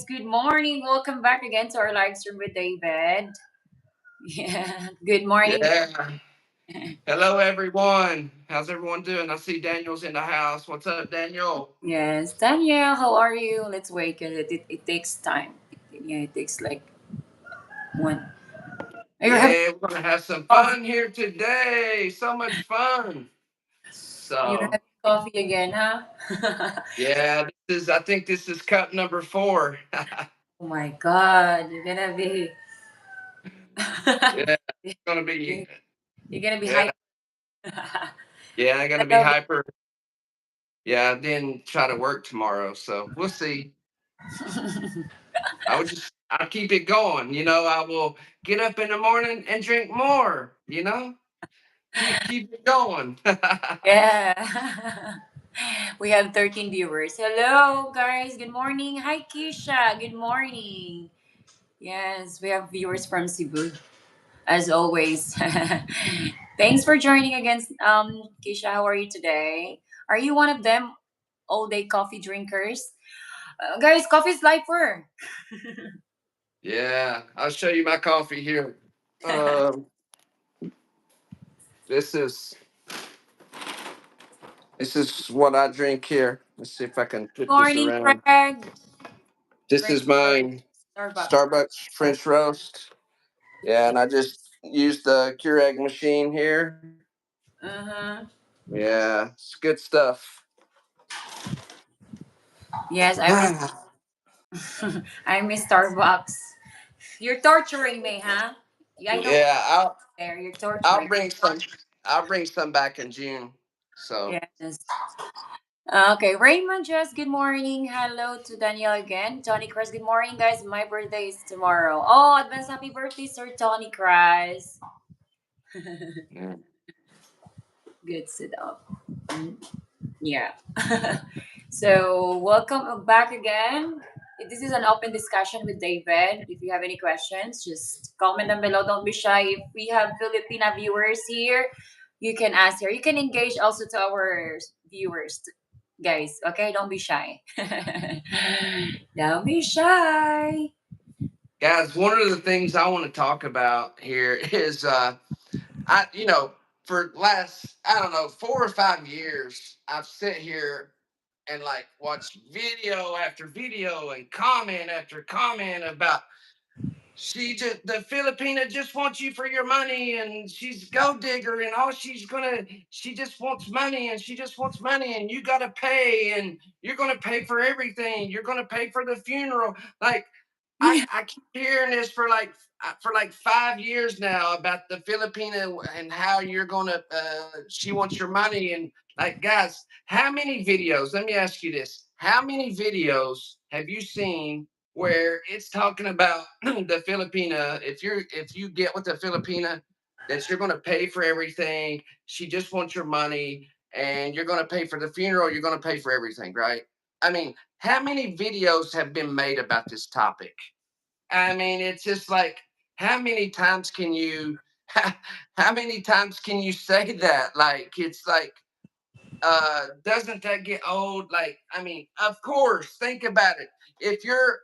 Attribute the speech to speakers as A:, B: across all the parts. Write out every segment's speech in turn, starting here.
A: Good morning. Welcome back again to our live stream with David. Yeah. Good morning.
B: Yeah. Hello, everyone. How's everyone doing? I see Daniel's in the house. What's up, Daniel?
A: Yes. Danielle, how are you? Let's wait because it takes time. Yeah, it takes like one. You're having
B: Yeah, we're gonna have some
A: coffee.
B: fun here today. So much fun.
A: You're
B: So,
A: having coffee again, huh?
B: yeah, I think this is cup number 4.
A: Oh my God. You're gonna be
B: Yeah, it's gonna be.
A: you're gonna be
B: Yeah,
A: hyper.
B: yeah, I'm gonna be
A: Hello.
B: hyper. Yeah, then try to work tomorrow. So we'll see. I'll keep it going. I will get up in the morning and drink more. Keep it going.
A: Yeah. We have 13 viewers. Hello, guys. Good morning. Hi, Keisha. Good morning. Yes, we have viewers from Cebu, as always. Thanks for joining again, Keisha. How are you today? Are you one of them all day coffee drinkers? Guys, coffee is lifer.
B: Yeah, I'll show you my coffee here. Um, this is this is what I drink here. Let's see if I can put this
A: Morning,
B: around.
A: Craig.
B: This
A: Craig,
B: is mine,
A: Starbucks.
B: Starbucks French roast. Yeah, and I just used the Keurig machine here.
A: Uh-huh.
B: Yeah, it's good stuff.
A: Yes, I miss I miss Starbucks. You're torturing me, huh? Yeah, I know
B: Yeah,
A: there. You're
B: I'll
A: torturing.
B: bring some. I'll bring some back in June. So
A: Yes. Okay, Raymond just good morning. Hello to Danielle again. Tony Cross, good morning, guys. My birthday is tomorrow. Oh, advance happy birthday, Sir Tony Cross.
B: yeah.
A: Good sit up. Yeah. So, welcome back again. This is an open discussion with David. If you have any questions, just comment them below. Don't be shy. If we have Filipina viewers here, you can ask here. You can engage also to our viewers, guys. Okay, don't be shy. Don't be shy.
B: Guys, one of the things I want to talk about here is I for last, I don't know, 4 or 5 years I've sit here and like watch video after video and comment after comment about the Filipina just wants you for your money, and she's gold digger, and all she just wants money, and she just wants money, and you gotta pay, and you're gonna pay for everything, you're gonna pay for the funeral. Like, I keep hearing this for like 5 years now about the Filipina and how you're gonna she wants your money. And like, guys, how many videos, let me ask you this, how many videos have you seen where it's talking about the Filipina, if you get with the Filipina, that you're gonna pay for everything, she just wants your money, and you're gonna pay for the funeral, you're gonna pay for everything, right? I mean, how many videos have been made about this topic? I mean, it's just like, how many times can you, how many times can you say that? Like, it's like, doesn't that get old? Like, I mean, of course, think about it. If you're,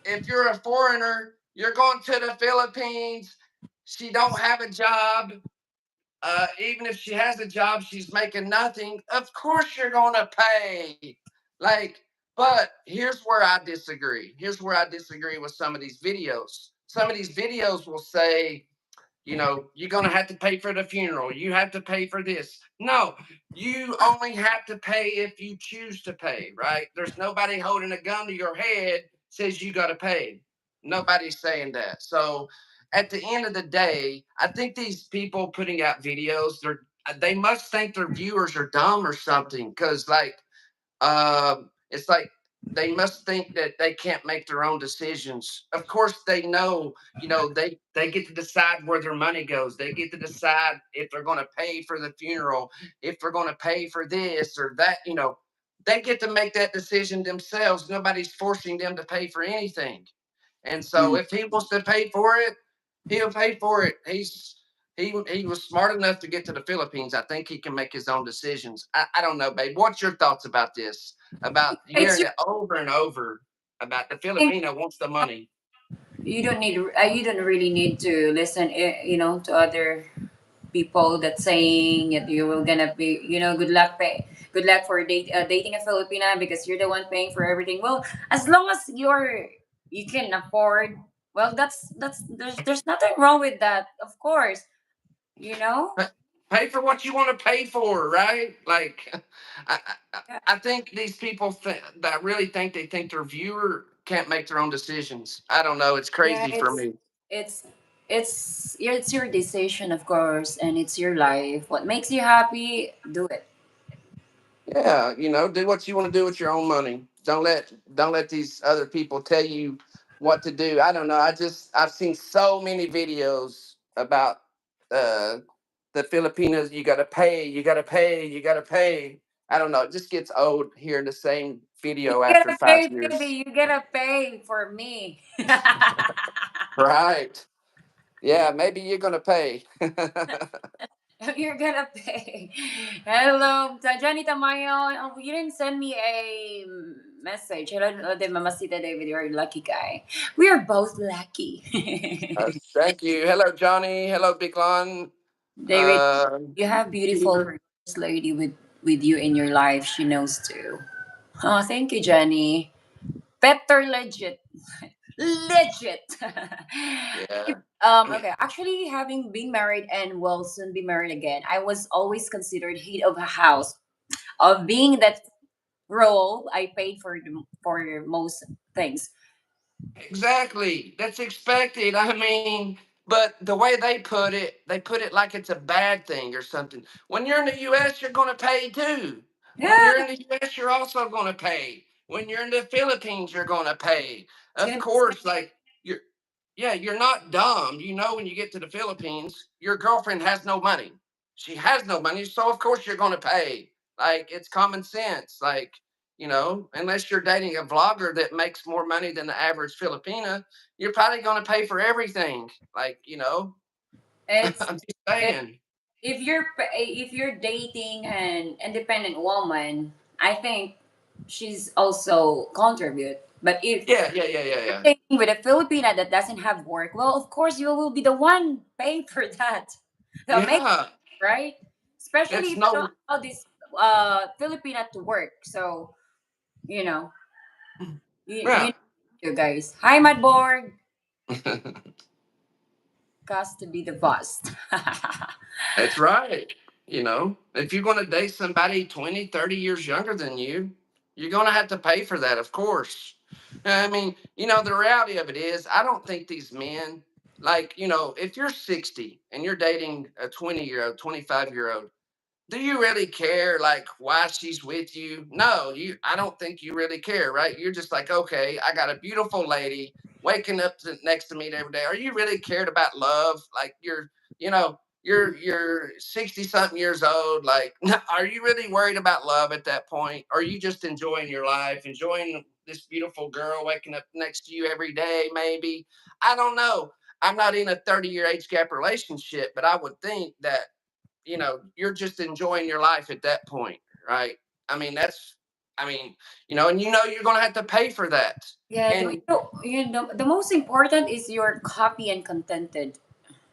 B: if you're a foreigner, you're going to the Philippines, she don't have a job. Even if she has a job, she's making nothing. Of course, you're going to pay. Like, but here's where I disagree. Here's where I disagree with some of these videos. Some of these videos will say, you're going to have to pay for the funeral. You have to pay for this. No, you only have to pay if you choose to pay, right? There's nobody holding a gun to your head says you got to pay. Nobody's saying that. So at the end of the day, I think these people putting out videos, they must think their viewers are dumb or something. Cause like, it's like they must think that they can't make their own decisions. Of course, they know. They get to decide where their money goes. They get to decide if they're going to pay for the funeral, if they're going to pay for this or that. They get to make that decision themselves. Nobody's forcing them to pay for anything. And so,
A: Mm.
B: if he wants to pay for it, he'll pay for it. He was smart enough to get to the Philippines. I think he can make his own decisions. I don't know, babe. What's your thoughts about this? About
A: It's
B: hearing it over and over? about the
A: think
B: Filipino wants the money.
A: you don't really need to listen, to other people that saying that you will gonna be, good luck for dating a Filipina because you're the one paying for everything. Well, as long as you can afford, well, that's there's nothing wrong with that, of course, you know.
B: Pa- Pay for what you want to pay for, right? Like, I,
A: Yeah,
B: I think these people that really think their viewer can't make their own decisions. I don't know. It's
A: yeah,
B: crazy for me.
A: it's it's your decision, of course, and it's your life. What makes you happy, do it.
B: Yeah, do what you want to do with your own money. Don't let these other people tell you what to do. I don't know. I've seen so many videos about uh the Filipinos. You got to pay. You got to pay. You got to pay. I don't know. It just gets old hearing the same
A: You
B: video after
A: gotta
B: five
A: pay, baby.
B: years.
A: You gotta pay for me.
B: Right. Yeah, maybe you're gonna pay.
A: You're gonna pay. Hello, Johnny Tamayo. Oh, you didn't send me a message. Hello, de Mamacita David. You're a lucky guy. We are both lucky.
B: Thank you. Hello, Johnny. Hello, Big Lon.
A: David,
B: Uh,
A: you have beautiful,
B: Peter.
A: gorgeous lady with you in your life. She knows too. Oh, thank you, Jenny. Better legit. Legit.
B: Yeah.
A: Okay, actually, having been married and will soon be married again, I was always considered head of a house. Of being that role, I paid for most things.
B: Exactly. That's expected. I mean, but the way they put it like it's a bad thing or something. When you're in the US, you're going to pay too. When
A: Yeah,
B: you're in the US, you're also going to pay. When you're in the Philippines, you're going to pay.
A: it's
B: Of
A: gonna be the same.
B: course, like you're yeah, you're not dumb. When you get to the Philippines, your girlfriend has no money. She has no money, so of course you're going to pay. Like it's common sense. Like unless you're dating a vlogger that makes more money than the average Filipina, you're probably going to pay for everything. Like,
A: It's
B: I'm just
A: it,
B: saying.
A: if you're dating an independent woman, I think she's also contribute. But if
B: Yeah, yeah, yeah, yeah, yeah.
A: dating with a Filipina that doesn't have work, well, of course you will be the one paying for that. The make
B: Yeah,
A: right, especially
B: that's
A: if you don't
B: no.
A: allow this Filipina to work. So you know, you
B: Yeah.
A: you guys. Hi, my board. Got to be the boss.
B: That's right. If you're going to date somebody 20, 30 years younger than you, you're going to have to pay for that, of course. I mean, the reality of it is, I don't think these men, like, if you're 60 and you're dating a 20-year-old, 25-year-old, do you really care like why she's with you? No, I don't think you really care, right? You're just like, okay, I got a beautiful lady waking up next to me every day. Are you really cared about love? Like you're 60 something years old. Like, are you really worried about love at that point? Are you just enjoying your life, enjoying this beautiful girl waking up next to you every day? Maybe. I don't know. I'm not in a 30-year age gap relationship, but I would think that you're just enjoying your life at that point, right? I mean, and you're going to have to pay for that.
A: Yeah,
B: And
A: the most important is you're happy and contented.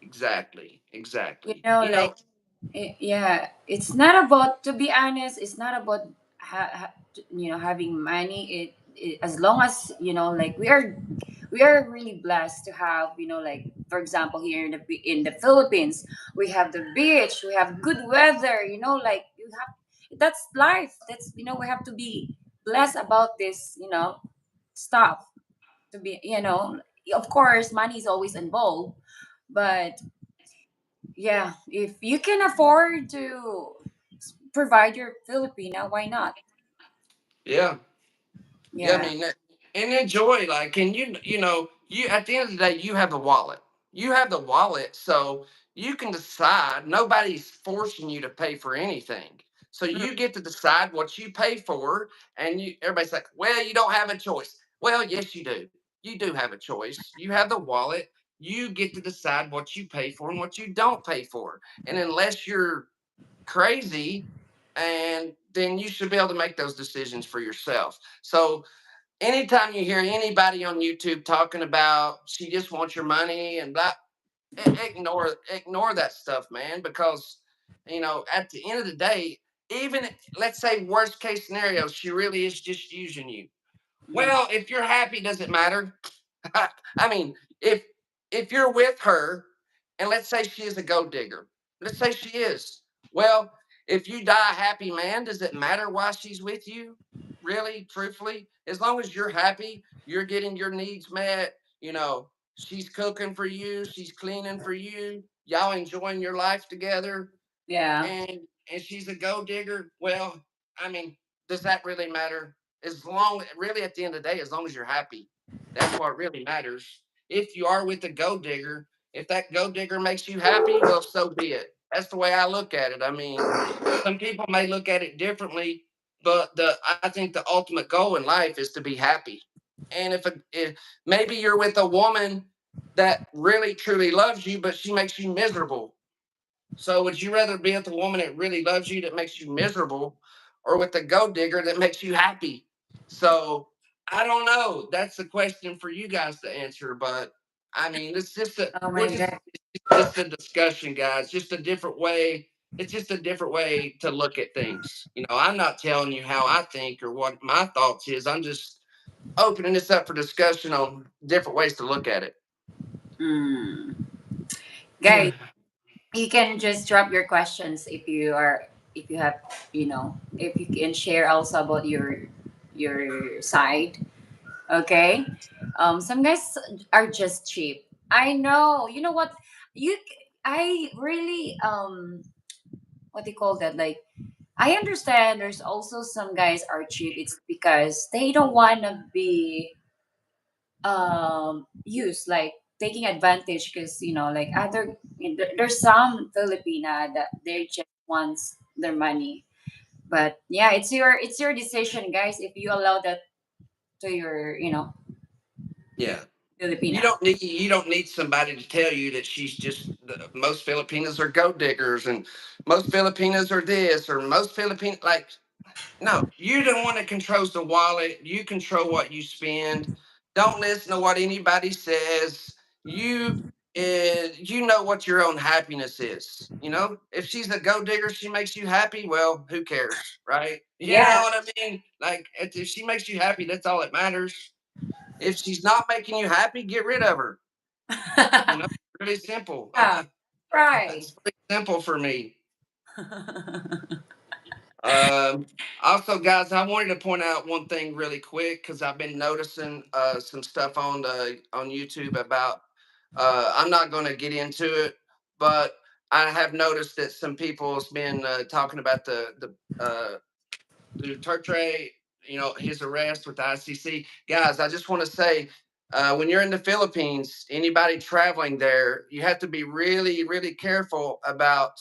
B: exactly,
A: You
B: exactly.
A: know, like yeah, it's not about, to be honest, it's not about having money. As long as like we are really blessed to have, like, for example, here in the Philippines, we have the beach, we have good weather, like you have, that's life. That's, we have to be blessed about this, stuff, to be, of course money is always involved, but yeah, if you can afford to provide your Filipina, why not?
B: yeah, yeah, I
A: Yeah.
B: mean, and enjoy. Like, and you at the end of the day, you have the wallet. You have the wallet, so you can decide. Nobody's forcing you to pay for anything, so
A: Mm.
B: you get to decide what you pay for. And everybody's like, "Well, you don't have a choice." Well, yes, you do. You do have a choice. You have the wallet. You get to decide what you pay for and what you don't pay for. And unless you're crazy, and then you should be able to make those decisions for yourself. So anytime you hear anybody on YouTube talking about she just wants your money and blah, ignore that stuff, man, because at the end of the day, even let's say worst case scenario, she really is just using you.
A: Mm.
B: Well, if you're happy, does it matter? I mean, if you're with her, and let's say she is a gold digger, let's say she is. Well, if you die a happy man, does it matter why she's with you? Really, truthfully, as long as you're happy, you're getting your needs met. She's cooking for you, she's cleaning for you, y'all enjoying your life together,
A: Yeah.
B: and and she's a gold digger. Well, I mean, does that really matter? As long, really, at the end of the day, as long as you're happy, that's what really matters. If you are with a gold digger, if that gold digger makes you happy, well, so be it. That's the way I look at it. I mean, some people may look at it differently, but I think the ultimate goal in life is to be happy. And if maybe you're with a woman that really truly loves you, but she makes you miserable, so would you rather be with a woman that really loves you that makes you miserable, or with a gold digger that makes you happy? So I don't know. That's a question for you guys to answer. But I mean, it's just a
A: Oh
B: we're
A: my god.
B: just a discussion, guys. Just a different way. It's just a different way to look at things. I'm not telling you how I think or what my thoughts is. I'm just opening this up for discussion on different ways to look at it.
A: Mm. Guys, you can just drop your questions if you have if you can share also about your side. Okay. Some guys are just cheap. I know. You know what? I really what do you call that? Like, I understand there's also some guys are cheap. It's because they don't want to be used, like taking advantage, because like there's some Filipina that they just wants their money. But yeah, it's your decision, guys, if you allow that to your
B: Yeah.
A: Filipina.
B: You don't need somebody to tell you that she's just most Filipinas are goat diggers and most Filipinas are this or most Filipino, like, no, you're the one that controls the wallet. You control what you spend. Don't listen to what anybody says. You know what your own happiness is. If she's a goat digger, she makes you happy. Well, who cares, right? You
A: Yeah.
B: know what I mean? Like, if she makes you happy, that's all that matters. If she's not making you happy, get rid of her. You know, really simple.
A: Yeah, right.
B: It's pretty simple for me. Um, Also, guys, I wanted to point out one thing really quick because I've been noticing some stuff on YouTube about. I'm not going to get into it, but I have noticed that some people's been talking about the Duterte, his arrest with the ICC. Guys, I just want to say, when you're in the Philippines, anybody traveling there, you have to be really, really careful about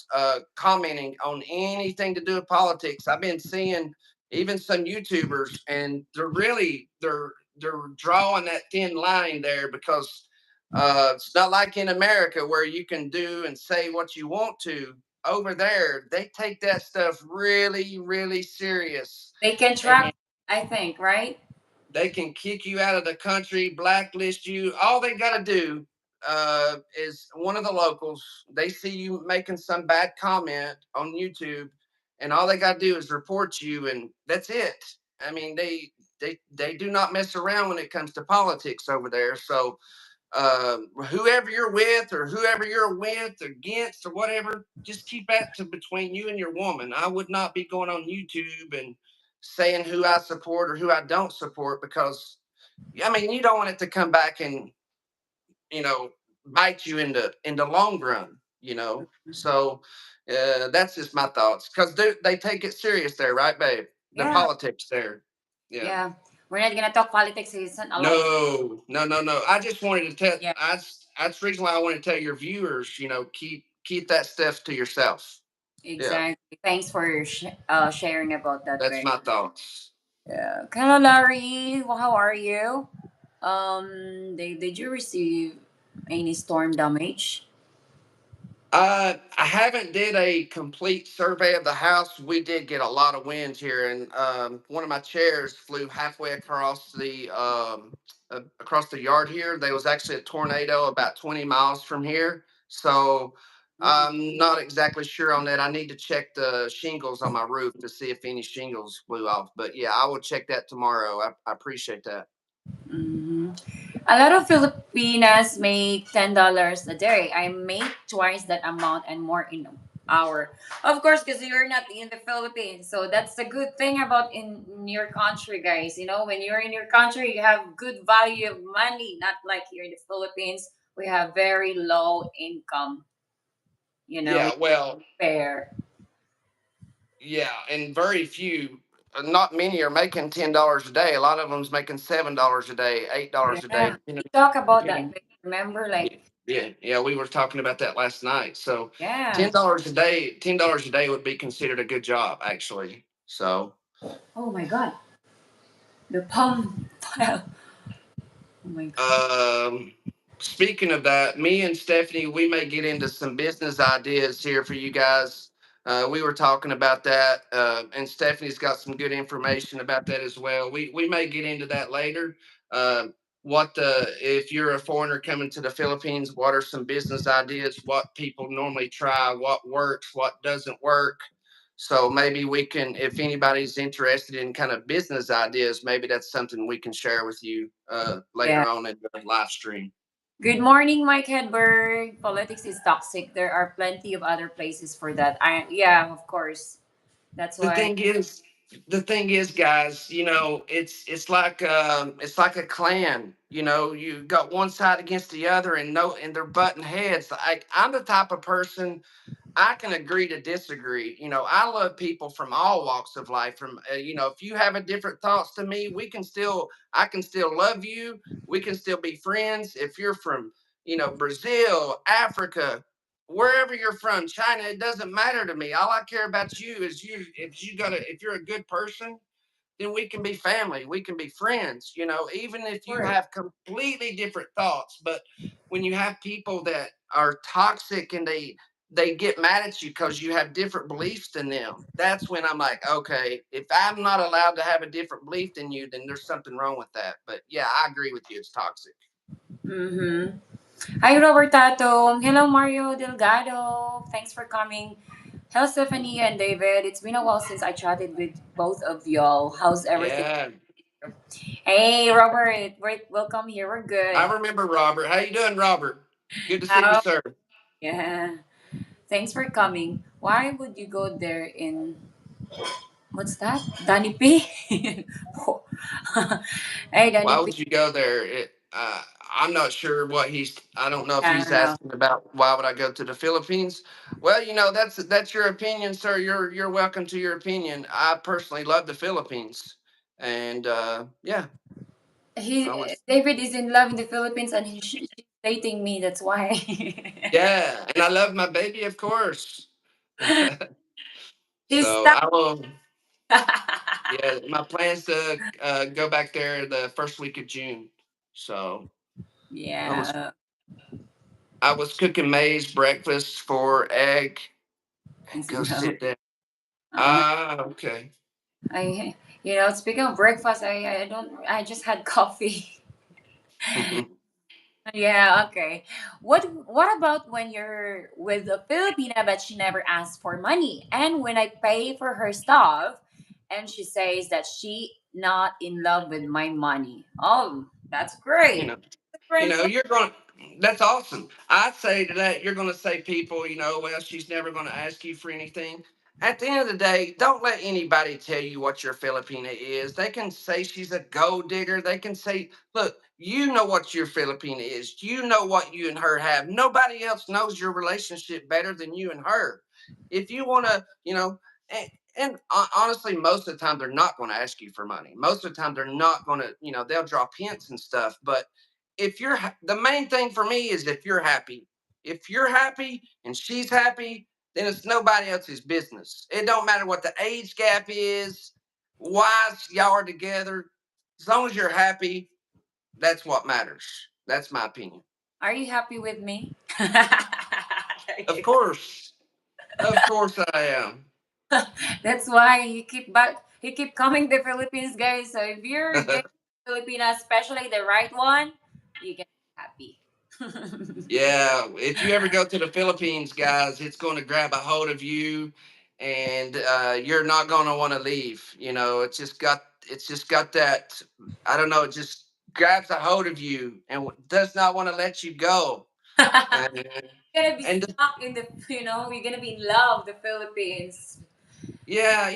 B: commenting on anything to do with politics. I've been seeing even some YouTubers, and they're drawing that thin line there because it's not like in America where you can do and say what you want to. Over there, they take that stuff really, really serious,
A: They can
B: and
A: track, I think, right?
B: they can kick you out of the country, blacklist you. All they got to do is one of the locals. They see you making some bad comment on YouTube, and all they got to do is report you, and that's it. I mean, they do not mess around when it comes to politics over there. So whoever you're with or whoever you're with against or whatever, just keep that to between you and your woman. I would not be going on YouTube and saying who I support or who I don't support because I mean you don't want it to come back and you know bite you in the long run. So that's just my thoughts because they take it serious there, right, babe? The
A: Yeah,
B: politics there, yeah.
A: yeah. We're not gonna talk politics. It's not allowed.
B: No, no, no, no. I just wanted to tell.
A: Yeah,
B: That's the reason why I want to tell your viewers. Keep that stuff to yourself. Yeah,
A: exactly. Thanks for sharing about that,
B: that's
A: Vic.
B: my thoughts.
A: Yeah. Hello, Larry. Well, how are you? Did you receive any storm damage?
B: I haven't did a complete survey of the house. We did get a lot of wind here, and one of my chairs flew halfway across the yard here. There was actually a tornado about 20 miles from here, so
A: Ooh.
B: I'm not exactly sure on that. I need to check the shingles on my roof to see if any shingles flew off. But yeah, I will check that tomorrow. I appreciate that.
A: Mhm. A lot of Filipinas make $10 a day. I make twice that amount and more in an hour. Of course, because you're not in the Philippines. So that's the good thing about in your country, guys. You know, when you're in your country, you have good value of money. Not like here in the Philippines, we have very low income. You know,
B: Yeah, well,
A: fair.
B: yeah, and very few, not many are making $10 a day. A lot of them's making $7 a day, $8 a day.
A: Yeah, we talk about that.
B: Depending.
A: Remember,
B: Yeah,
A: like,
B: yeah. We were talking about that last night. So
A: yeah.
B: $10 a day would be considered a good job, actually. So
A: Oh my God, the palm file. Oh my God.
B: Um, speaking of that, me and Stephanie, we may get into some business ideas here for you guys. We were talking about that, and Stephanie's got some good information about that as well. We may get into that later. Uh, if you're a foreigner coming to the Philippines, what are some business ideas? What people normally try? What works? What doesn't work? So maybe we can, if anybody's interested in kind of business ideas, maybe that's something we can share with you
A: Yeah.
B: later on in the live stream.
A: Good morning, Mike Hedberg. Politics is toxic. There are plenty of other places for that. Yeah, of course. That's
B: The
A: why.
B: thing is, the thing is, guys, it's like a clan. You got one side against the other, and no, and they're butting heads. Like I'm the type of person I can agree to disagree. I love people from all walks of life. If you have a different thoughts to me, I can still love you. We can still be friends. If you're from, Brazil, Africa, wherever you're from, China, it doesn't matter to me. All I care about you is if you're a good person, then we can be family. We can be friends, even if you
A: Sure.
B: have completely different thoughts. But when you have people that are toxic and they get mad at you because you have different beliefs than them, that's when I'm like, okay, if I'm not allowed to have a different belief than you, then there's something wrong with that. But yeah, I agree with you. It's toxic.
A: Mm-hmm. Hi, Robert Tato. Hello, Mario Delgado. Thanks for coming. Hello, Stephanie and David. It's been a while since I chatted with both of y'all. How's everything?
B: Yeah,
A: Hey, Robert. Welcome here. We're good.
B: I remember Robert. How you doing, Robert? Good to see you,
A: How?
B: sir.
A: Yeah. Thanks for coming. Why would you go there in what's that? Danny P? Hey, Danny
B: Why
A: P.
B: would you go there? I'm not sure what he's. I don't know if
A: I
B: he's
A: don't know.
B: asking about why would I go to the Philippines. Well, that's your opinion, sir. You're welcome to your opinion. I personally love the Philippines, and yeah, I would.
A: David is in love in the Philippines and she's dating me. That's why.
B: Yeah, and I love my baby, of course.
A: He's
B: So
A: stuck.
B: I will. Yeah, my plans to go back there the first week of June. So I was
A: Yeah.
B: I was cooking maize breakfast for egg.
A: It's
B: Go
A: in love.
B: sit there.
A: Uh,
B: Okay.
A: speaking of breakfast, I just had coffee. Yeah, okay. What about when you're with a Filipina but she never asks for money? And when I pay for her stuff and she says that she not in love with my money. Oh, that's
B: you
A: great.
B: know,
A: Different flag.
B: you're going. That's awesome. I say to that, you're going to say people, well, she's never going to ask you for anything. At the end of the day, don't let anybody tell you what your Filipina is. They can say she's a gold digger. They can say, look, you know what your Filipina is. You know what you and her have. Nobody else knows your relationship better than you and her. If you want to, honestly, most of the time they're not going to ask you for money. Most of the time they're not going to, they'll draw hints and stuff. But if the main thing for me is if you're happy. If you're happy and she's happy, then it's nobody else's business. It don't matter what the age gap is, why y'all are together. As long as you're happy, that's what matters. That's my opinion.
A: Are you happy with me?
B: Of course. Of course I am.
A: That's why he keep coming to Philippines, guys. So if you're dating Filipina, especially the right one, you can be happy.
B: Yeah, if you ever go to the Philippines, guys, it's going to grab a hold of you, and you're not going to want to leave. You know, it's just got that. I don't know. It just grabs a hold of you and does not want to let you go. And
A: You're gonna be
B: and
A: stuck in the, you're gonna be in love the Philippines.
B: yeah,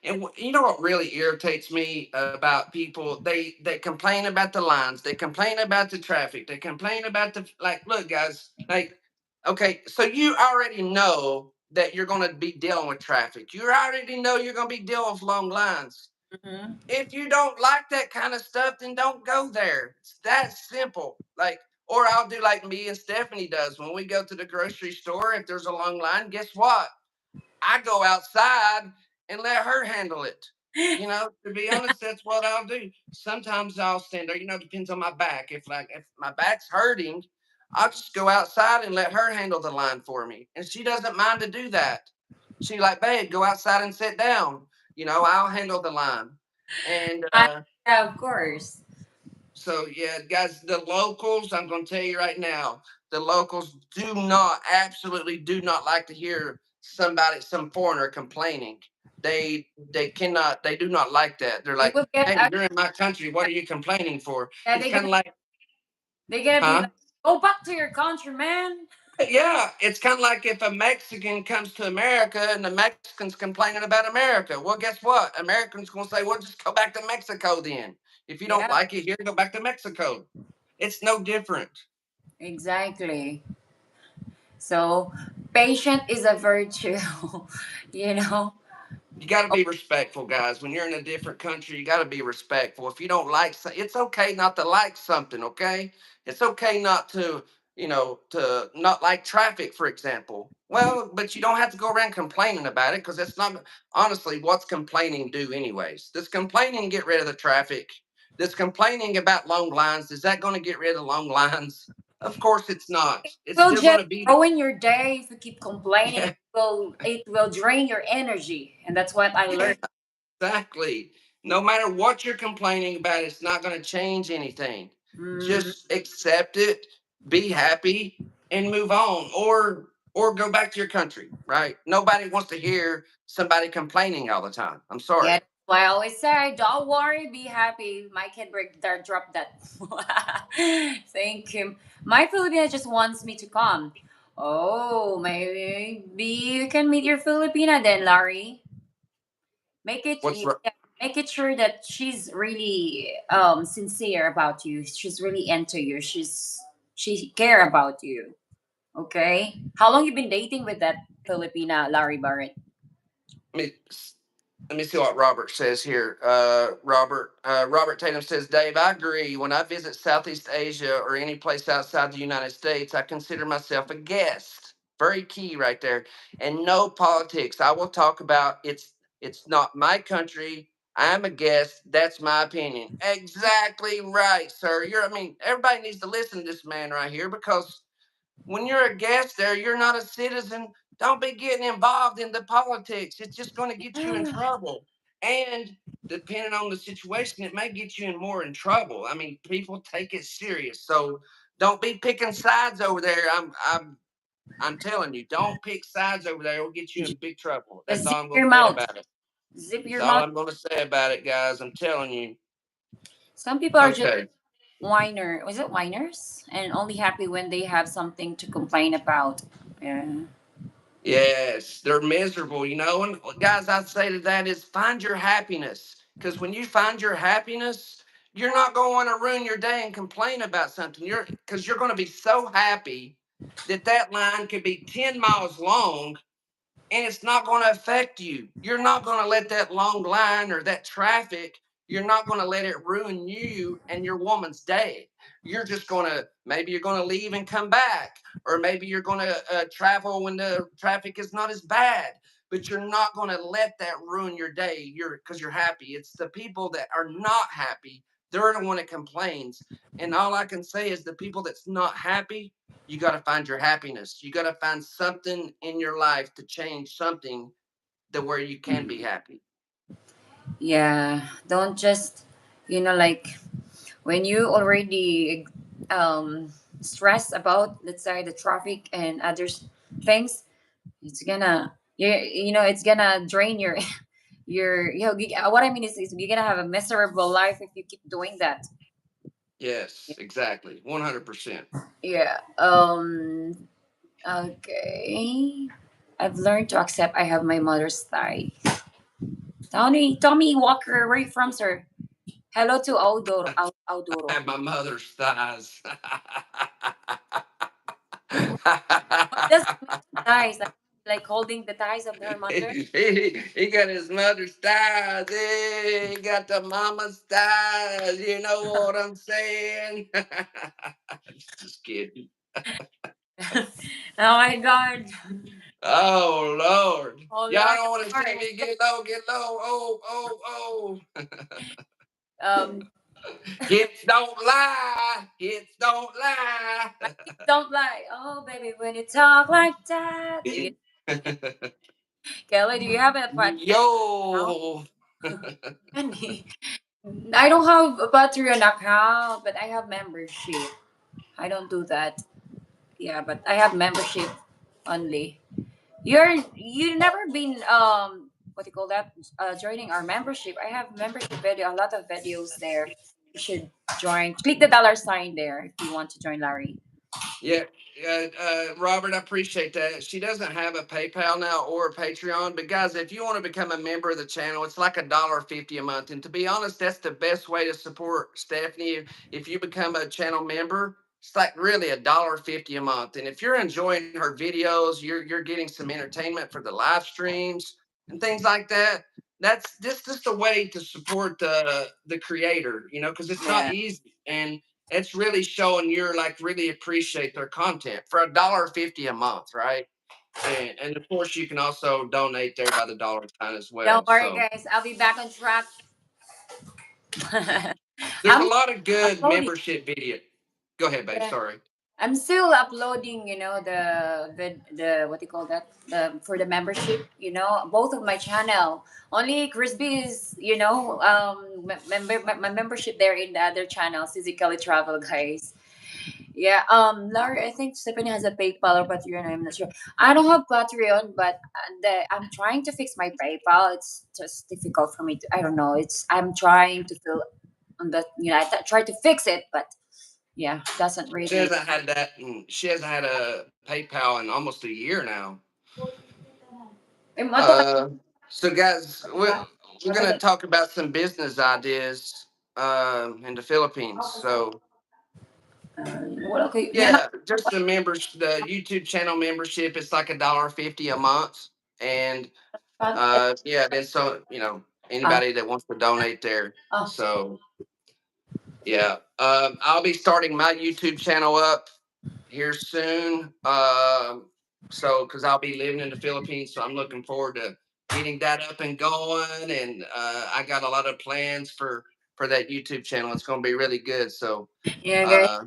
B: and you know what really irritates me about people? They complain about the lines, they complain about the traffic, they complain about the like. Look, guys, like, okay, so you already know that you're going to be dealing with traffic. You already know you're going to be dealing with long lines.
A: Mhm.
B: If you don't like that kind of stuff, then don't go there. It's that simple. Like, or I'll do like me and Stephanie does when we go to the grocery store. If there's a long line, guess what? I go outside and let her handle it. You know, to be honest, that's what I'll do. Sometimes I'll stand there. You know, depends on my back. If my back's hurting, I'll just go outside and let her handle the line for me, and she doesn't mind to do that. She like, babe, go outside and sit down. You know, I'll handle the line, and
A: I, yeah, of course.
B: so yeah, guys, the locals, I'm gonna tell you right now, the locals do not, absolutely do not like to hear some foreigner complaining. They cannot, they do not like that. They're
A: They
B: like,
A: will get,
B: hey, you're in my country, what are you complaining for?
A: yeah,
B: It's kind of like,
A: they're gonna be
B: huh?
A: like, go back to your country, man.
B: Yeah, it's kind of like if a Mexican comes to America and the Mexicans complaining about America. Well, guess what? Americans gonna say, well, just go back to Mexico then. If you don't
A: Yeah,
B: like it here, go back to Mexico. It's no different.
A: exactly. So patient is a virtue, you know.
B: You got to be respectful, guys. When you're in a different country, you got to be respectful. If you don't like, it's okay not to like something. Okay, it's okay not to, to not like traffic, for example. Well, but you don't have to go around complaining about it because it's not. Honestly, what's complaining do anyways? Does complaining get rid of the traffic? Does complaining about long lines, is that going to get rid of long lines? Of course, it's not. It's
A: Will
B: still going
A: just
B: to be.
A: ruin your day if you keep complaining. It will drain your energy, and that's what I
B: Yeah,
A: learned.
B: exactly. No matter what you're complaining about, it's not going to change anything.
A: Mhm.
B: Just accept it, be happy, and move on, or go back to your country. Right? Nobody wants to hear somebody complaining all the time. I'm
A: Yeah,
B: sorry.
A: that's why I always say, don't worry, be happy. My kid break that drop that. Thank you. My Filipina just wants me to come. Oh, maybe you can meet your Filipina then, Larry. Make it
B: What's
A: yeah, make it sure that she's really sincere about you. She's really into you. She care about you. Okay. How long you been dating with that Filipina, Larry Barrett?
B: me? Let me see what Robert says here. Robert Tatum says, Dave, I agree. When I visit Southeast Asia or any place outside the United States, I consider myself a guest. Very key right there. And no politics. I will talk about it's not my country. I'm a guest. That's my opinion. Exactly right, sir. I mean, everybody needs to listen to this man right here because when you're a guest there, you're not a citizen. Don't be getting involved in the politics. It's just going to get you in trouble. And depending on the situation, it may get you in more in trouble. I mean, people take it serious. So don't be picking sides over there. I'm telling you, don't pick sides over there. It'll get you in big trouble. That's
A: Just zip
B: all I'm going
A: your
B: to say
A: mouth.
B: about it.
A: Zip
B: That's
A: your
B: all
A: mouth.
B: I'm going to say about it, guys. I'm telling you.
A: Some people are just
B: Okay.
A: whiner. Was it whiners? And only happy when they have something to complain about. Yeah.
B: Yes, they're miserable, And guys, I'd say to that is find your happiness. Because when you find your happiness, you're not going to want to ruin your day and complain about something. You're going to be so happy that that line could be 10 miles long and it's not going to affect you. You're not going to let that long line or that traffic, you're not going to let it ruin you and your woman's day. You're just going to, maybe you're going to leave and come back, or maybe you're going to travel when the traffic is not as bad, but you're not going to let that ruin your day. Because you're happy. It's the people that are not happy. They're the one that complains. And all I can say is the people that's not happy, You got to find your happiness. You got to find something in your life to change something to where you can be happy.
A: Yeah, don't just, like when you already stress about, let's say, the traffic and other things, it's gonna, it's gonna drain your what I mean is you're gonna have a miserable life if you keep doing that.
B: Yes, exactly. 100%.
A: Yeah. Okay. I've learned to accept I have my mother's thigh. Tommy Walker, where are you from, sir? Hello to Outdoor.
B: I
A: Outdoor.
B: have my mother's thighs.
A: What does it mean, thighs? Like holding the thighs of her mother?
B: He got his mother's thighs. He got the mama's thighs. You know what I'm saying? Just kidding.
A: Oh my God.
B: Oh Lord.
A: Oh
B: Y'all
A: Lord,
B: don't want to see
A: Lord.
B: me get low, get low. Oh, oh, oh.
A: Um,
B: Hips don't lie. Hips don't lie.
A: my hips don't lie. Oh, baby, when you talk like that. Kelly, do you have a battery account?
B: Yo.
A: Andy, I don't have a battery account, but I have membership. I don't do that. Yeah, but I have membership only. You never been what do you call that? Joining our membership. I have membership video, a lot of videos there. You should join. Click the dollar sign there if you want to join Larry.
B: Yeah, Robert, I appreciate that. She doesn't have a PayPal now or a Patreon, but guys, if you want to become a member of the channel, it's like $1.50 a month. And to be honest, that's the best way to support Stephanie. If you become a channel member, it's like really $1.50 a month. And if you're enjoying her videos, you're getting some entertainment for the live streams and things like that. That's just a way to support the creator, because it's not
A: Yeah.
B: easy. And it's really showing you're like really appreciate their content for $1.50 a month, right? And of course you can also donate there by the dollar sign as
A: Don't
B: well.
A: worry,
B: So
A: guys. I'll be back on track.
B: there's a
A: I'm
B: lot of good
A: uploading.
B: membership video. Go ahead, babe.
A: Yeah.
B: Sorry.
A: I'm still uploading, the what do you call that? For the membership, both of my channel. Only Crispy is, my membership there in the other channel, physically travel, guys. Yeah, Larry, I think Stephanie has a PayPal or Patreon. I'm not sure. I don't have Patreon, but I'm trying to fix my PayPal. It's just difficult for me to. I don't know. I'm trying to fill on that. Try to fix it, but yeah, doesn't
B: She
A: really.
B: hasn't had that. She hasn't had a PayPal in almost a year now.
A: Mato ka.
B: Uh, so guys, we're gonna talk about some business ideas in the Philippines. So
A: Wala kayo. Yan na.
B: yeah, just the members, the YouTube channel membership, it's like $1.50 a month, and yeah, then so
A: Ah,
B: anybody that wants to donate there.
A: ah.
B: So yeah, I'll be starting my YouTube channel up here soon. So because I'll be living in the Philippines, so I'm looking forward to getting that up and going, and I got a lot of plans for that YouTube channel. It's going to be really good. So.
A: Yeah, guys.
B: Uh,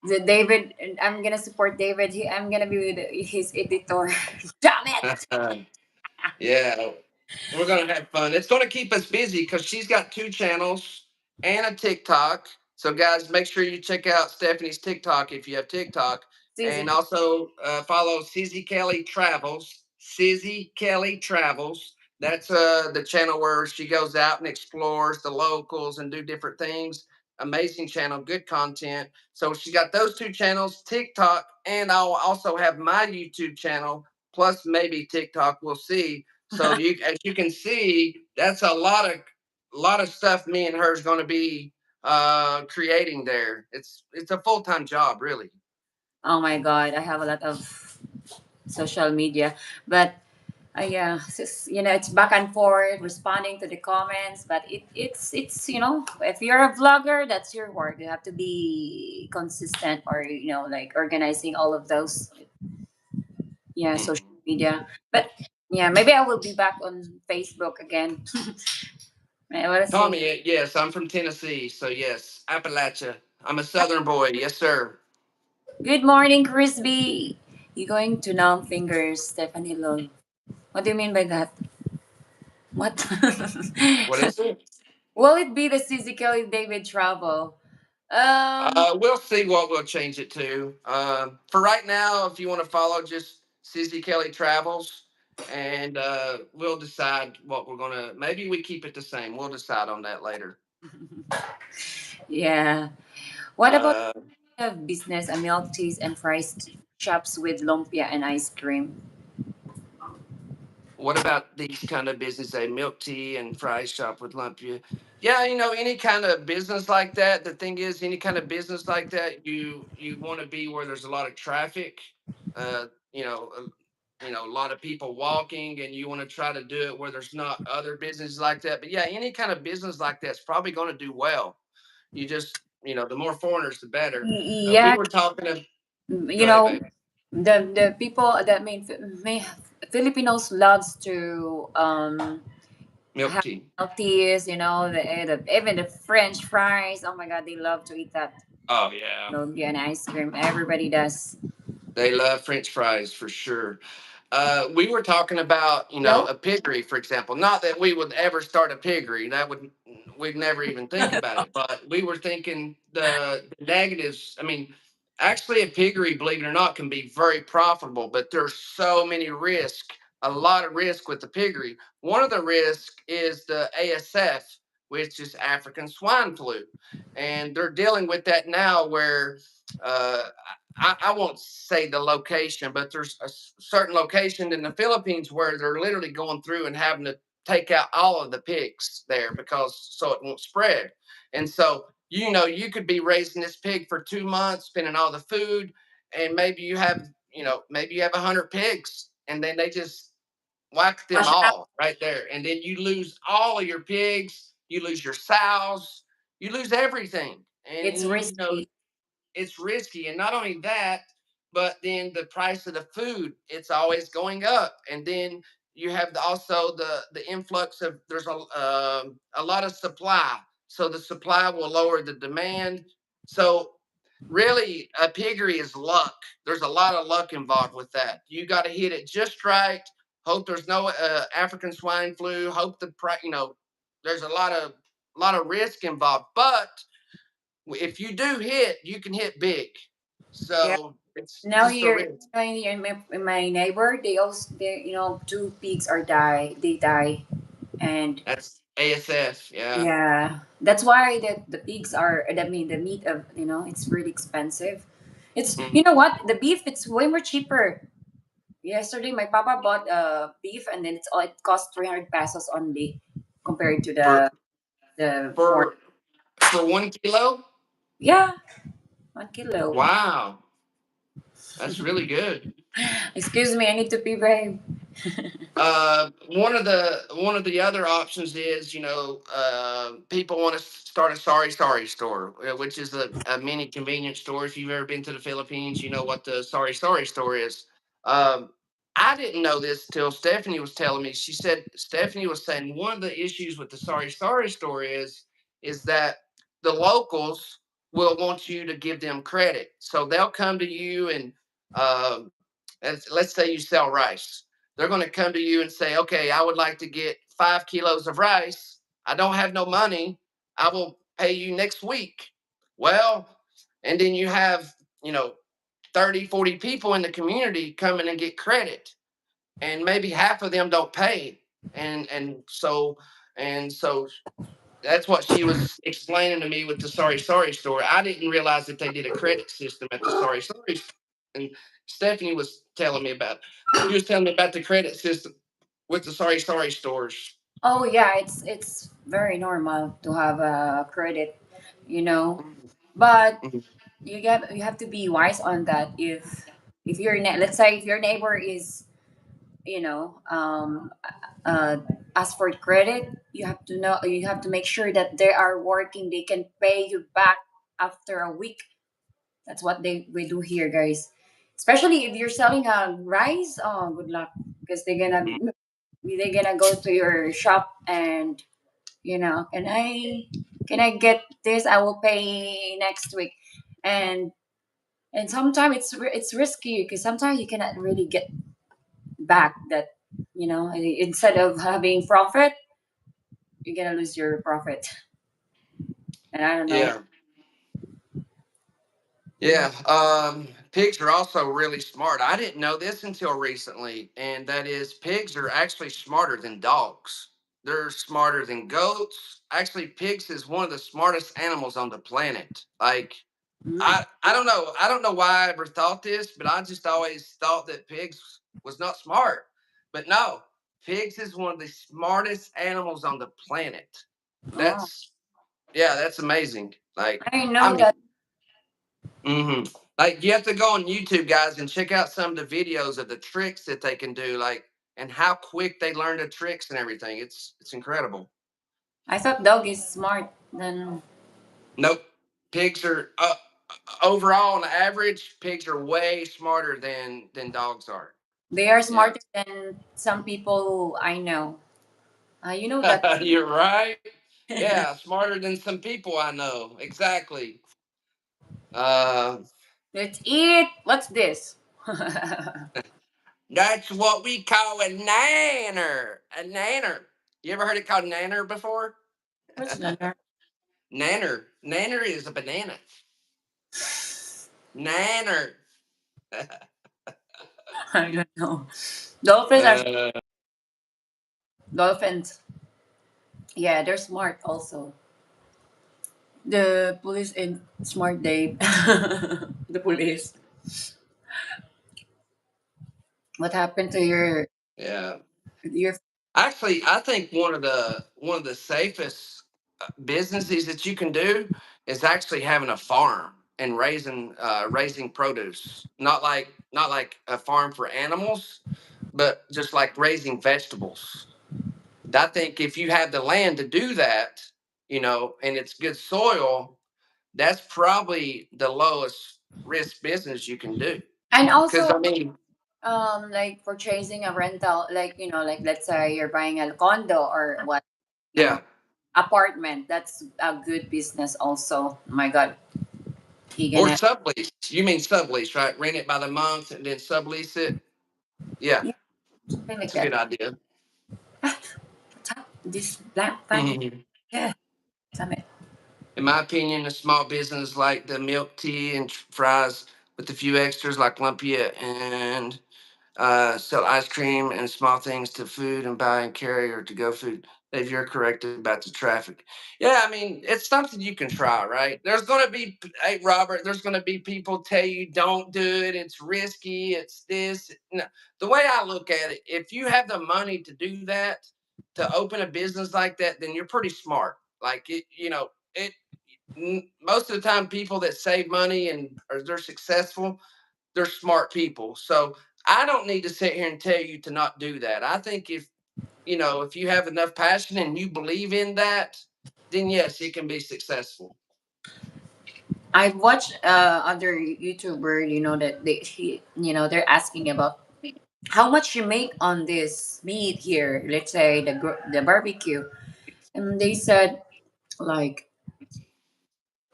A: The David, I'm gonna support David. I'm gonna be with his editor. Damn it!
B: Yeah, we're gonna have fun. It's gonna keep us busy because she's got two channels and a TikTok. So guys, make sure you check out Stephanie's TikTok if you have TikTok, and
A: Sizzy.
B: also follow Sizzy Kelly Travels. Sizzy Kelly Travels. That's the channel where she goes out and explores the locals and do different things. Amazing channel, good content. So she got those two channels, TikTok, and I'll also have my YouTube channel plus maybe TikTok. We'll see. So as you can see, that's a lot of stuff me and her is going to be creating there. It's a full-time job, really.
A: Oh my god, I have a lot of social media, but yeah, it's back and forth responding to the comments, but it's if you're a vlogger, that's your work. You have to be consistent, or like organizing all of those, yeah, social
B: Mhm.
A: media. But yeah, maybe I will be back on Facebook again. I want to see.
B: Tommy, yes, I'm from Tennessee, so yes, Appalachia. I'm a Southern boy, yes, sir.
A: Good morning, Crispy. You going to numb fingers, Stephanie Lol. What do you mean by that? What?
B: What is it?
A: Will it be the Suzy Kelly David travel? Um,
B: We'll see what we'll change it to. For right now, if you want to follow, just Sizzy Kelly Travels, and we'll decide what we're gonna. Maybe we keep it the same. We'll decide on that later.
A: yeah. What about
B: Uh,
A: business and milk teas and fries shops with lumpia and ice cream?
B: what about these kind of business, a milk tea and fry shop with lumpia? Yeah, any kind of business like that. The thing is, any kind of business like that, you want to be where there's a lot of traffic. Uh, you know, uh, a lot of people walking, and you want to try to do it where there's not other businesses like that. But yeah, any kind of business like that's probably going to do well. You just, the more foreigners, the better. We
A: Yeah,
B: were talking of.
A: you
B: Go ahead,
A: know,
B: babe.
A: the people that Filipinos loves to
B: Milk
A: have
B: tea.
A: milk teas, even the French fries. Oh my God, they love to eat that
B: Oh yeah.
A: lumpia and ice cream. Everybody does.
B: They love French fries for sure. We were talking about,
A: Hello?
B: a piggery, for example. Not that we would ever start a piggery. We'd never even think about it. But we were thinking the negatives. I mean, actually, a piggery, believe it or not, can be very profitable. But there's so many risks, a lot of risk with the piggery. One of the risks is the ASF, which is African swine flu, and they're dealing with that now, where uh, I won't say the location, but there's a certain location in the Philippines where they're literally going through and having to take out all of the pigs there because so it won't spread. And so, you could be raising this pig for 2 months, spending all the food, and maybe you have 100 pigs, and then they just whack them
A: Wash out.
B: all right there, and then you lose all of your pigs, you lose your sows, you lose everything, and
A: It's risky.
B: it's risky. And not only that, but then the price of the food, it's always going up. And then you have also the influx of, there's a lot of supply, so the supply will lower the demand. So really, a piggery is luck. There's a lot of luck involved with that. You got to hit it just right. Hope there's no African swine flu. Hope there's a lot of risk involved, but if you do hit, you can hit big.
A: Yeah.
B: So it's
A: Now
B: just a
A: here,
B: risk.
A: in my neighbor, two pigs are die. They die, and
B: That's ASF. Yeah.
A: yeah, that's why the pigs are. I mean, the meat of it's really expensive. It's
B: Mhm.
A: what, the beef, it's way more cheaper. Yesterday, my papa bought beef, and then it cost 300 pesos only compared to
B: For
A: the pork.
B: for for 1 kilo.
A: Yeah, 1 kilo.
B: Wow, that's really good.
A: Excuse me, I need to pee, babe.
B: One of the other options is, people want to start a Sari-sari store, which is a mini convenience store. If you've ever been to the Philippines, you know what the Sari-sari store is. Um, I didn't know this till Stephanie was telling me. She said Stephanie was saying one of the issues with the Sari-sari store is that the locals will want you to give them credit, so they'll come to you and let's say you sell rice. They're going to come to you and say, okay, I would like to get 5 kilos of rice. I don't have no money. I will pay you next week. Well, and then you have, you know, 30, 40 people in the community coming and get credit. And maybe half of them don't pay. And so that's what she was explaining to me with the Sari-sari store. I didn't realize that they did a credit system at the Sari-sari store. And Stephanie was telling me about. She was telling me about the credit system with the Sari-sari stores.
A: Oh yeah, it's very normal to have a credit, you know. But
B: Mhm.
A: you have to be wise on that. If let's say if your neighbor is you know uh ask for credit, you have to make sure that they are working. They can pay you back after a week. That's what we do here, guys. Especially if you're selling rice. Oh, good luck, because they're gonna go to your shop and can I get this? I will pay next week. And And sometimes it's risky because sometimes you cannot really get back that, instead of having profit, you're gonna lose your profit. And I don't know.
B: Yeah. Yeah, pigs are also really smart. I didn't know this until recently, and that is pigs are actually smarter than dogs. They're smarter than goats. Actually, pigs is one of the smartest animals on the planet. Like
A: Mm.
B: I don't know. I don't know why I ever thought this, but I just always thought that pigs was not smart. But no, pigs is one of the smartest animals on the planet.
A: Oh,
B: That's yeah, that's amazing. Like
A: I
B: I
A: know
B: mean,
A: that.
B: like you have to go on YouTube, guys, and check out some of the videos of the tricks that they can do, like and how quick they learn the tricks and everything. It's incredible.
A: I thought dog is smart. Then
B: Nope, pigs are overall on average, pigs are way smarter than dogs are.
A: they are
B: Yeah,
A: smarter than some people I know. You know that.
B: you're right. Yeah, smarter than some people I know. Exactly. Uh,
A: Let's eat. What's this?
B: that's what we call a nanner. A nanner. You ever heard it called nanner before?
A: What's that?
B: Nanner. Nanner is a banana. Nanner.
A: I don't know. Dolphins are
B: uh,
A: dolphins. Yeah, they're smart also. The police and smart Dave. The police. What happened to
B: yeah.
A: your
B: Actually, I think one of the safest businesses that you can do is actually having a farm and raising produce. Not like a farm for animals, but just like raising vegetables. I think if you have the land to do that, and it's good soil, that's probably the lowest risk business you can do.
A: and
B: Because
A: also
B: I mean,
A: like purchasing a rental, like like let's say you're buying a condo or what,
B: yeah,
A: apartment. That's a good business also. Oh my God, you
B: or
A: gonna
B: sublease. You mean sublease, right? Rent it by the month and then sublease it. Yeah,
A: yeah, something like
B: it's a
A: that.
B: good idea.
A: This black fan,
B: Mhm.
A: yeah, something.
B: In my opinion, a small business like the milk tea and fries with a few extras like lumpia and sell ice cream and small things to food and buy and carry or to go food. If you're correct about the traffic, yeah, I mean it's something you can try, right? There's gonna be, hey Robert, there's gonna be people tell you don't do it. It's risky. It's this. No, the way I look at it, if you have the money to do that, to open a business like that, then you're pretty smart. Like it. Most of the time, people that save money and or they're successful, they're smart people. So I don't need to sit here and tell you to not do that. I think if you have enough passion and you believe in that, then yes, it can be successful.
A: I've watched other YouTuber, that they're asking about how much you make on this meat here. Let's say the barbecue, and they said like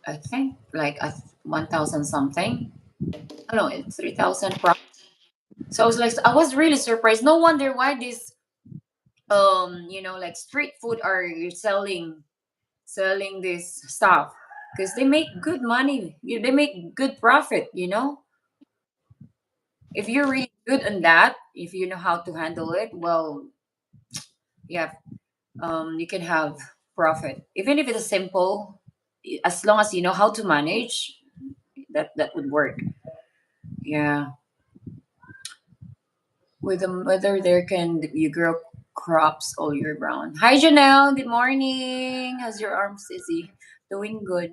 A: I think like 1,000 something. I don't know, it's 3,000. So I was really surprised. No wonder why this like street food are selling this stuff because they make good money. They make good profit. If you're really good on that, if you know how to handle it, well, yeah, you can have profit. Even if it's simple, as long as you know how to manage, that would work. Yeah, with the weather there, can you grow crops all year round. Hi Janelle, good morning. How's your arm, Sissy? Doing good.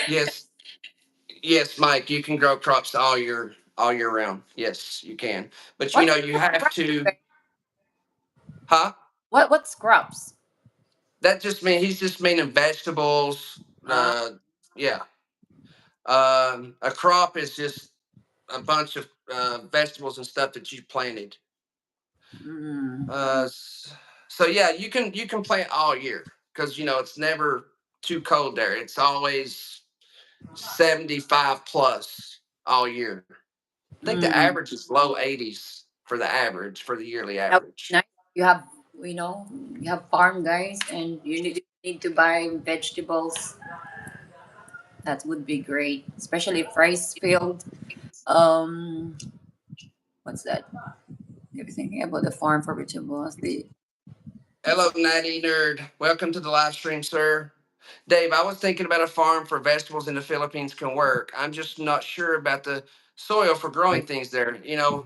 B: Yes, yes, Mike, you can grow crops all year round. Yes, you can. But
A: What
B: you have
A: crops?
B: to, huh?
A: What's crops?
B: That just mean he's just meaning vegetables.
A: Ah,
B: Yeah. A crop is just a bunch of vegetables and stuff that you planted.
A: mm.
B: Uh, s- so yeah, you can plant all year because it's never too cold there. It's always 75 plus all year. I think the
A: Mm.
B: average is low 80s for the average, for the yearly
A: That would be
B: average.
A: nice. You have, you know, you have farm guys, and you need to buy vegetables. That would be great, especially if rice field. Um, what's that? You're thinking about the farm for vegetables. The
B: Hello, Natty Nerd. Welcome to the live stream, sir. Dave, I was thinking about a farm for vegetables in the Philippines can work. I'm just not sure about the soil for growing things there.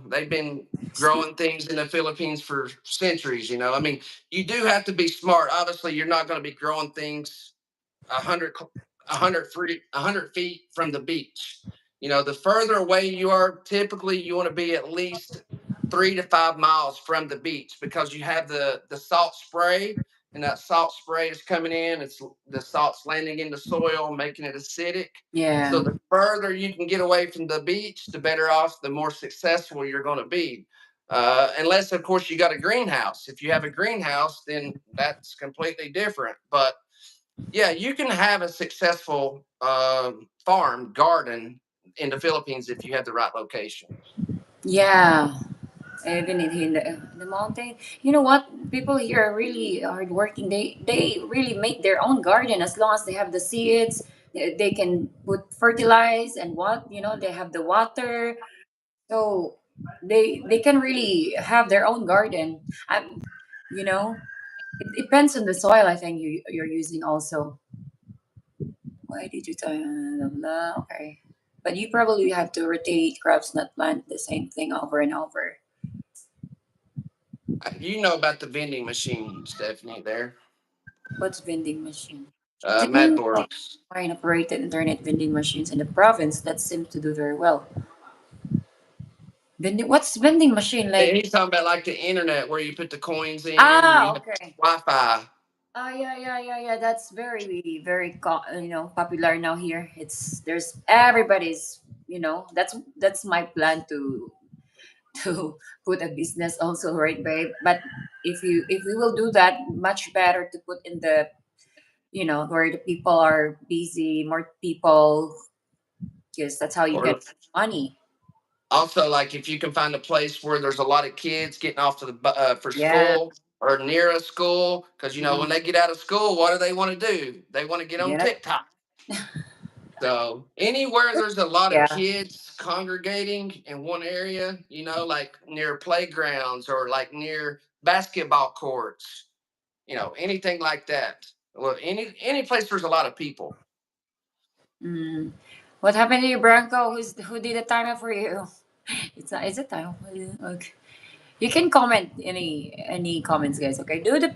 B: They've been growing things in the Philippines for centuries. I mean, you do have to be smart. Obviously, you're not going to be growing things 100 feet from the beach. The further away you are, typically you want to be at least 3 to 5 miles from the beach because you have the salt spray, and that salt spray is coming in. It's the salt's landing in the soil, making it acidic.
A: yeah,
B: So the further you can get away from the beach, the better off, the more successful you're going to be. Unless, of course, you got a greenhouse. If you have a greenhouse, then that's completely different. But yeah, you can have a successful farm garden in the Philippines if you have the right location.
A: yeah. Even in the mountain, you know what? People here are really hardworking. They really make their own garden as long as they have the seeds. They can put fertilize and what they have the water, so they can really have their own garden. You know, it depends on the soil. I think you're using also. Why did you tell blah, blah, okay? But you probably have to rotate crops, not plant the same thing over and over.
B: You know about the vending machine, Stephanie, there.
A: What's vending machine? There are
B: Matt
A: many
B: Borges.
A: foreign operated internet vending machines in the province that seem to do very well. What's vending machine like?
B: He's talking about like the internet where you put the coins in and you
A: Ah,
B: have
A: okay.
B: Wi-Fi.
A: Yeah, yeah, yeah, yeah. That's very, very, popular now here. There's everybody's. That's my plan to put a business also, right, babe? But if we will do that, much better to put in the where the people are busy, more people, because that's how you get
B: Or
A: money.
B: also, like if you can find a place where there's a lot of kids getting off to for
A: Yeah.
B: school or near a school, because
A: Mm,
B: when they get out of school, what do they want to do? They want to get on
A: yeah.
B: TikTok. So anywhere there's a lot of
A: Yeah.
B: kids congregating in one area, like near playgrounds or like near basketball courts, anything like that. Well, any place there's a lot of people.
A: Mm. What happened to you, Branco? Who did the timer for you? It's not. Is it time for you? Okay. You can comment any comments, guys. Okay. Do the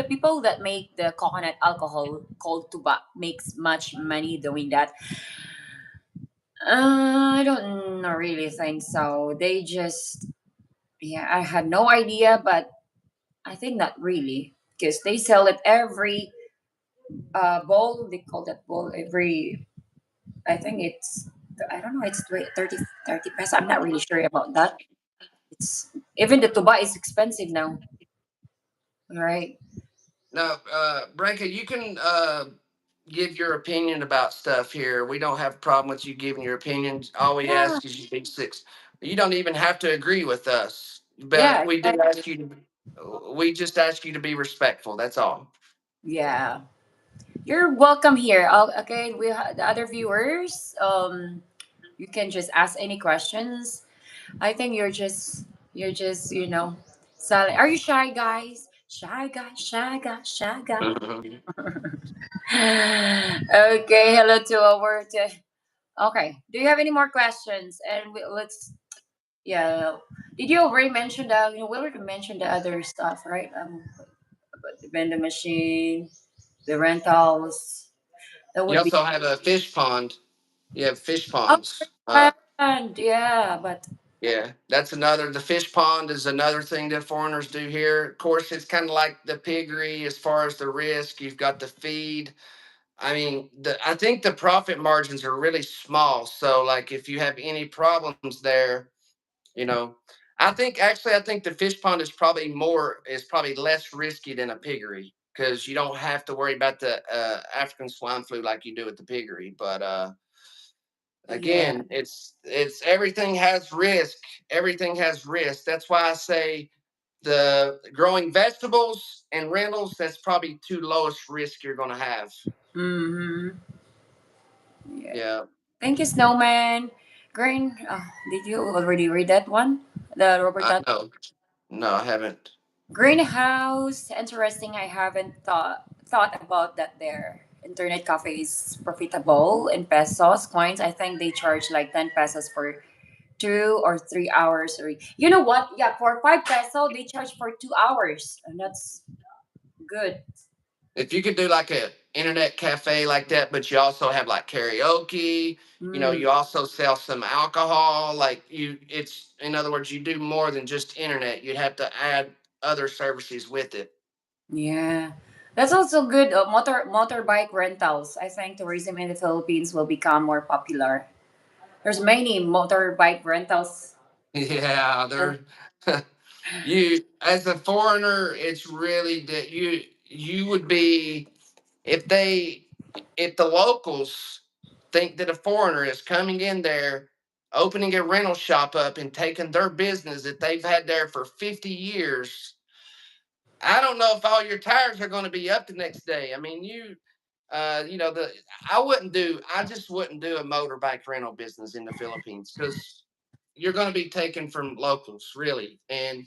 A: people that make the coconut alcohol called tuba makes much money doing that? I don't really think so. They just, yeah. I had no idea, but I think not really because they sell it every bowl. They call that bowl every. I think I don't know. It's 30 pesos. I'm not really sure about that. It's even the tuba is expensive now. All right.
B: Now, Branka, you can give your opinion about stuff here. We don't have a problem with you giving your opinions. All we
A: Yeah.
B: ask is you be six. You don't even have to agree with us, but
A: Yeah.
B: we do ask you to. We just ask you to be respectful. That's all.
A: Yeah. You're welcome here. Okay. The other viewers. You can just ask any questions. I think you're just silent. Are you shy, guys? Shy guy. Shy guy. Shy guy.
B: Mhm.
A: Okay. Hello to our. Okay. Do you have any more questions? And let's. Yeah. Did you already mention that? We already mentioned the other stuff, right? About the vending machine, the rentals. That
B: You
A: would be.
B: also have a fish pond. You have fish
A: Oh,
B: ponds.
A: and yeah, but
B: Yeah, that's another. The fish pond is another thing that foreigners do here. Of course, it's kind of like the piggery as far as the risk. You've got the feed. I mean, I think the profit margins are really small. So, like, if you have any problems there, you know, I think the fish pond is probably less risky than a piggery because you don't have to worry about the African swine flu like you do at the piggery. But
A: Yeah.
B: again, it's everything has risk. Everything has risk. That's why I say the growing vegetables and rentals. That's probably two lowest risk you're going to have.
A: Mm-hmm. Yeah.
B: Yeah,
A: Thank you, Snowman. Green. Did you already read that one? The Robert
B: I
A: Dunn
B: know. No, I haven't.
A: greenhouse. Interesting. I haven't thought about that. There, internet cafe is profitable in pesos coins. I think they charge like 10 pesos for 2 or 3 hours. Or you know what? Yeah, for 5 peso they charge for 2 hours, and that's good.
B: If you could do like a internet cafe like that, but you also have like karaoke,
A: Mm,
B: you also sell some alcohol, like it's in other words, you do more than just internet. You'd have to add other services with it.
A: yeah, that's also good. Motorbike rentals. I think tourism in the Philippines will become more popular. There's many motorbike rentals.
B: Yeah,
A: Uh,
B: they're you as a foreigner, it's really that you would be if they if the locals think that a foreigner is coming in there opening a rental shop up and taking their business that they've had there for 50 years. I don't know if all your tires are going to be up the next day. I mean, the I just wouldn't do a motorbike rental business in the Philippines because you're going to be taken from locals, really. And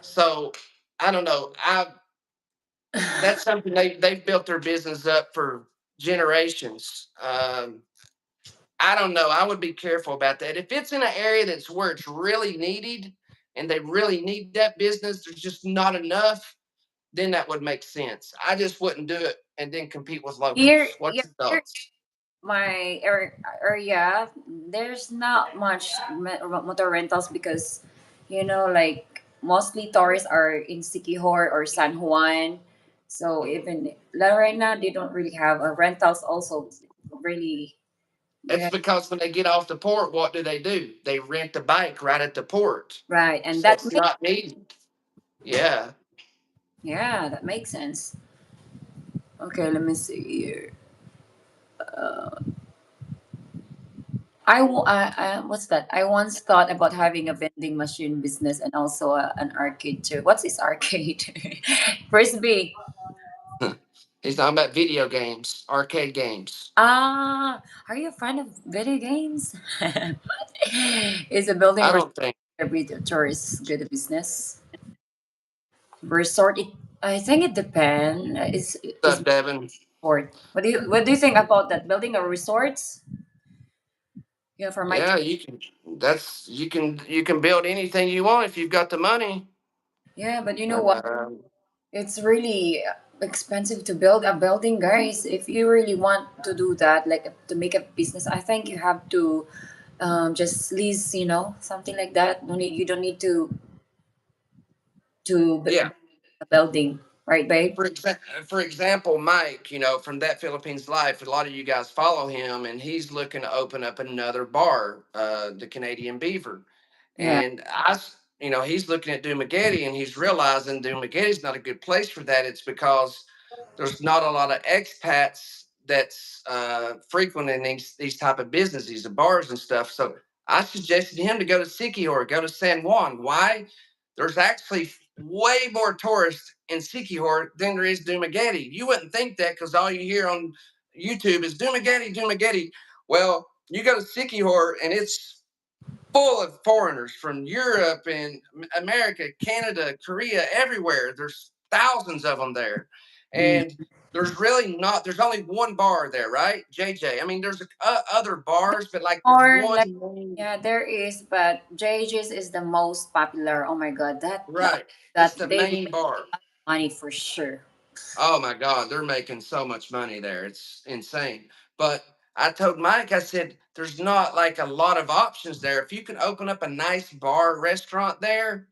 B: so I don't know. I That's something they've built their business up for generations. I don't know. I would be careful about that. If it's in an area that's where it's really needed and they really need that business, there's just not enough, then that would make sense. I just wouldn't do it and then compete with
A: here,
B: locals.
A: yeah,
B: What's your
A: here
B: thoughts?
A: my area, there's not much motor rentals because, like mostly tourists are in Sikihor or San Juan. So even like right now, they don't really have rentals. Also, really,
B: It's
A: yeah,
B: because when they get off the port, what do? They rent the bike right at the port.
A: right, and
B: So
A: that
B: it's
A: makes
B: not needed. Yeah.
A: yeah, that makes sense. Okay, let me see here. What's that? I once thought about having a vending machine business and also an arcade too. What's this arcade? Frisbee.
B: He's talking about video games, arcade games.
A: Ah, are you a fan of video games? Is a building
B: I don't think
A: every tourist good business? Resort. I think it depends. Is
B: stuff, Devin.
A: resort. What do you think about that? Building a resorts? Yeah, for my
B: Yeah, you can. You can build anything you want if you've got the money.
A: yeah, but you know what?
B: Um,
A: It's really expensive to build a building, guys. If you really want to do that, like to make a business, I think you have to just lease, something like that. You don't need to
B: yeah.
A: a building, right, babe?
B: For example, Mike, from that Philippines life, a lot of you guys follow him, and he's looking to open up another bar, the Canadian Beaver,
A: Yeah.
B: and he's looking at Dumagetti, and he's realizing Dumagetti's not a good place for that. It's because there's not a lot of expats that's frequenting these type of businesses, the bars and stuff. So I suggested him to go to Sikihor, go to San Juan. Why? There's actually way more tourists in Sikihor than there is Dumagetti. You wouldn't think that because all you hear on YouTube is Dumagetti, Dumagetti. Well, you go to Sikihor and it's full of foreigners from Europe and America, Canada, Korea, everywhere. There's thousands of them there.
A: Mm.
B: And there's only one bar there, right? JJ. I mean, there's other bars, but like there's
A: Or
B: one
A: like
B: main,
A: yeah, there is, but JJ's is the most popular. Oh my god,
B: right. It's
A: that
B: the
A: they
B: main
A: make
B: bar.
A: money for sure.
B: Oh my God, they're making so much money there. It's insane. But I told Mike, I said, there's not like a lot of options there. If you can open up a nice bar restaurant there,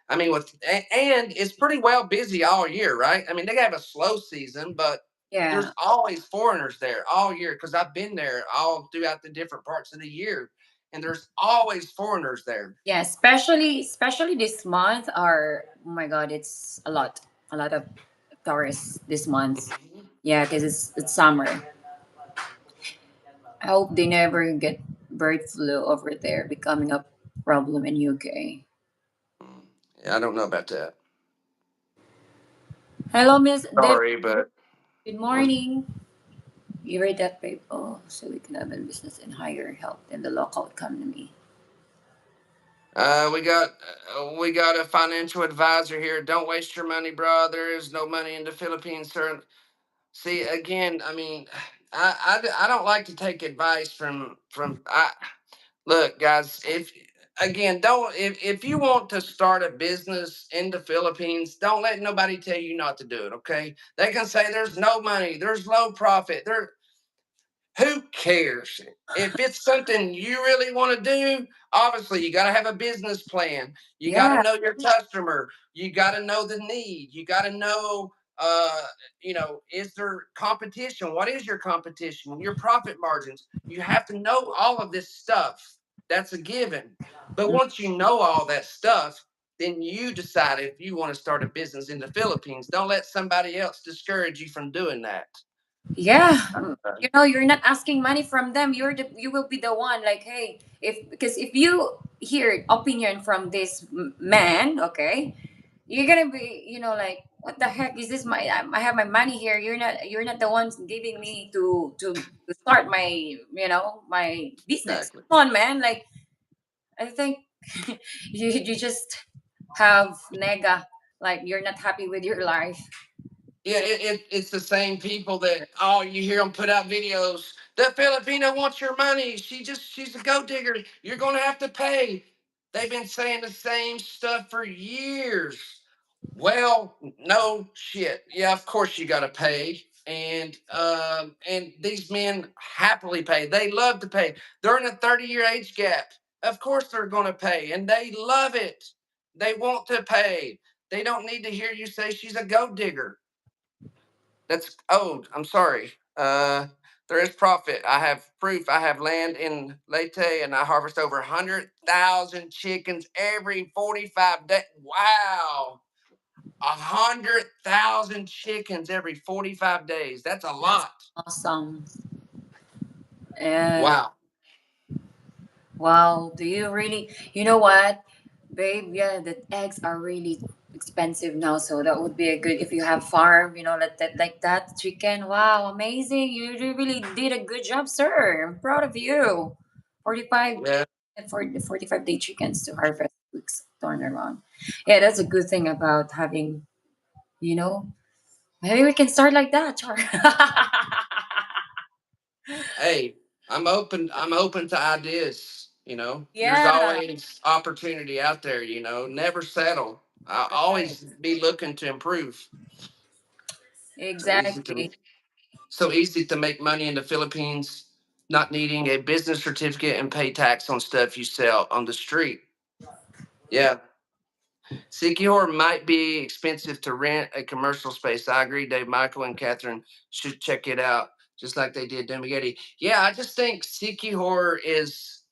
B: I mean, and it's pretty well busy all year, right? I mean, they have a slow season, but there's
A: Yeah.
B: always foreigners there all year because I've been there all throughout the different parts of the year, and there's always foreigners there.
A: Yeah, especially this month are oh my god, it's a lot of tourists this month.
B: Mhm.
A: Yeah, because it's summer. I hope they never get bird flu over there becoming a problem in UK.
B: Yeah, I don't know about that.
A: Hello, Miss Dave.
B: Sorry, but
A: Good
B: mm,
A: morning. You read that paper? Oh, so we can have a business and higher help in the local economy.
B: uh, we got we got a financial advisor here. Don't waste your money, bro. There is no money in the Philippines, sir. See, again, I mean, I don't like to take advice from. Look, guys, if again, don't if you want to start a business in the Philippines, don't let nobody tell you not to do it. Okay, they can say there's no money, there's low profit, there. Who cares? If it's something you really want to do, obviously you got to have a business plan. You got to
A: Yeah,
B: know your customer. You got to know the need. You got to know, uh, is there competition? What is your competition? Your profit margins. You have to know all of this stuff. That's a given. But once you know all that stuff, then you decide if you want to start a business in the Philippines. Don't let somebody else discourage you from doing that.
A: yeah.
B: Uh,
A: You know, you're not asking money from them. You will be the one like, hey, if because if you hear opinion from this man, okay, you're gonna be, like, what the heck is this? I have my money here. You're not the ones giving me to start my my business.
B: exactly.
A: Come on, man. Like, I think you just have nega, like you're not happy with your life.
B: Yeah, it's the same people that you hear them put out videos. The Filipino wants your money. She's a goat digger. You're gonna have to pay. They've been saying the same stuff for years. Well, no shit. Yeah, of course you gotta pay. And these men happily pay. They love to pay. They're in a 30-year age gap. Of course they're gonna pay, and they love it. They want to pay. They don't need to hear you say she's a goat digger. That's old. I'm sorry. There is profit. I have proof. I have land in Leyte, and I harvest over 100,000 chickens every 45 days. Wow. 100,000 chickens every 45 days. That's a
A: That's
B: lot.
A: awesome. And
B: Wow.
A: wow, do you really? You know what, babe? Yeah, the eggs are really expensive now, so that would be a good if you have farm. Like that chicken. Wow, amazing! You really did a good job, sir. I'm proud of you. 45
B: Yeah.
A: and for the 45-day chickens to harvest weeks turnaround. Yeah, that's a good thing about having. You know, maybe we can start like that, Char.
B: Hey, I'm open to ideas. There's
A: Yeah,
B: always opportunity out there. Never settle. I
A: right.
B: always be looking to improve. So easy to
A: Exactly.
B: so easy to make money in the Philippines, not needing a business certificate and pay tax on stuff you sell on the street. Yeah, Sikihor might be expensive to rent a commercial space. I agree. Dave, Michael, and Catherine should check it out, just like they did Dumagetti. Yeah, I just think Sikihor is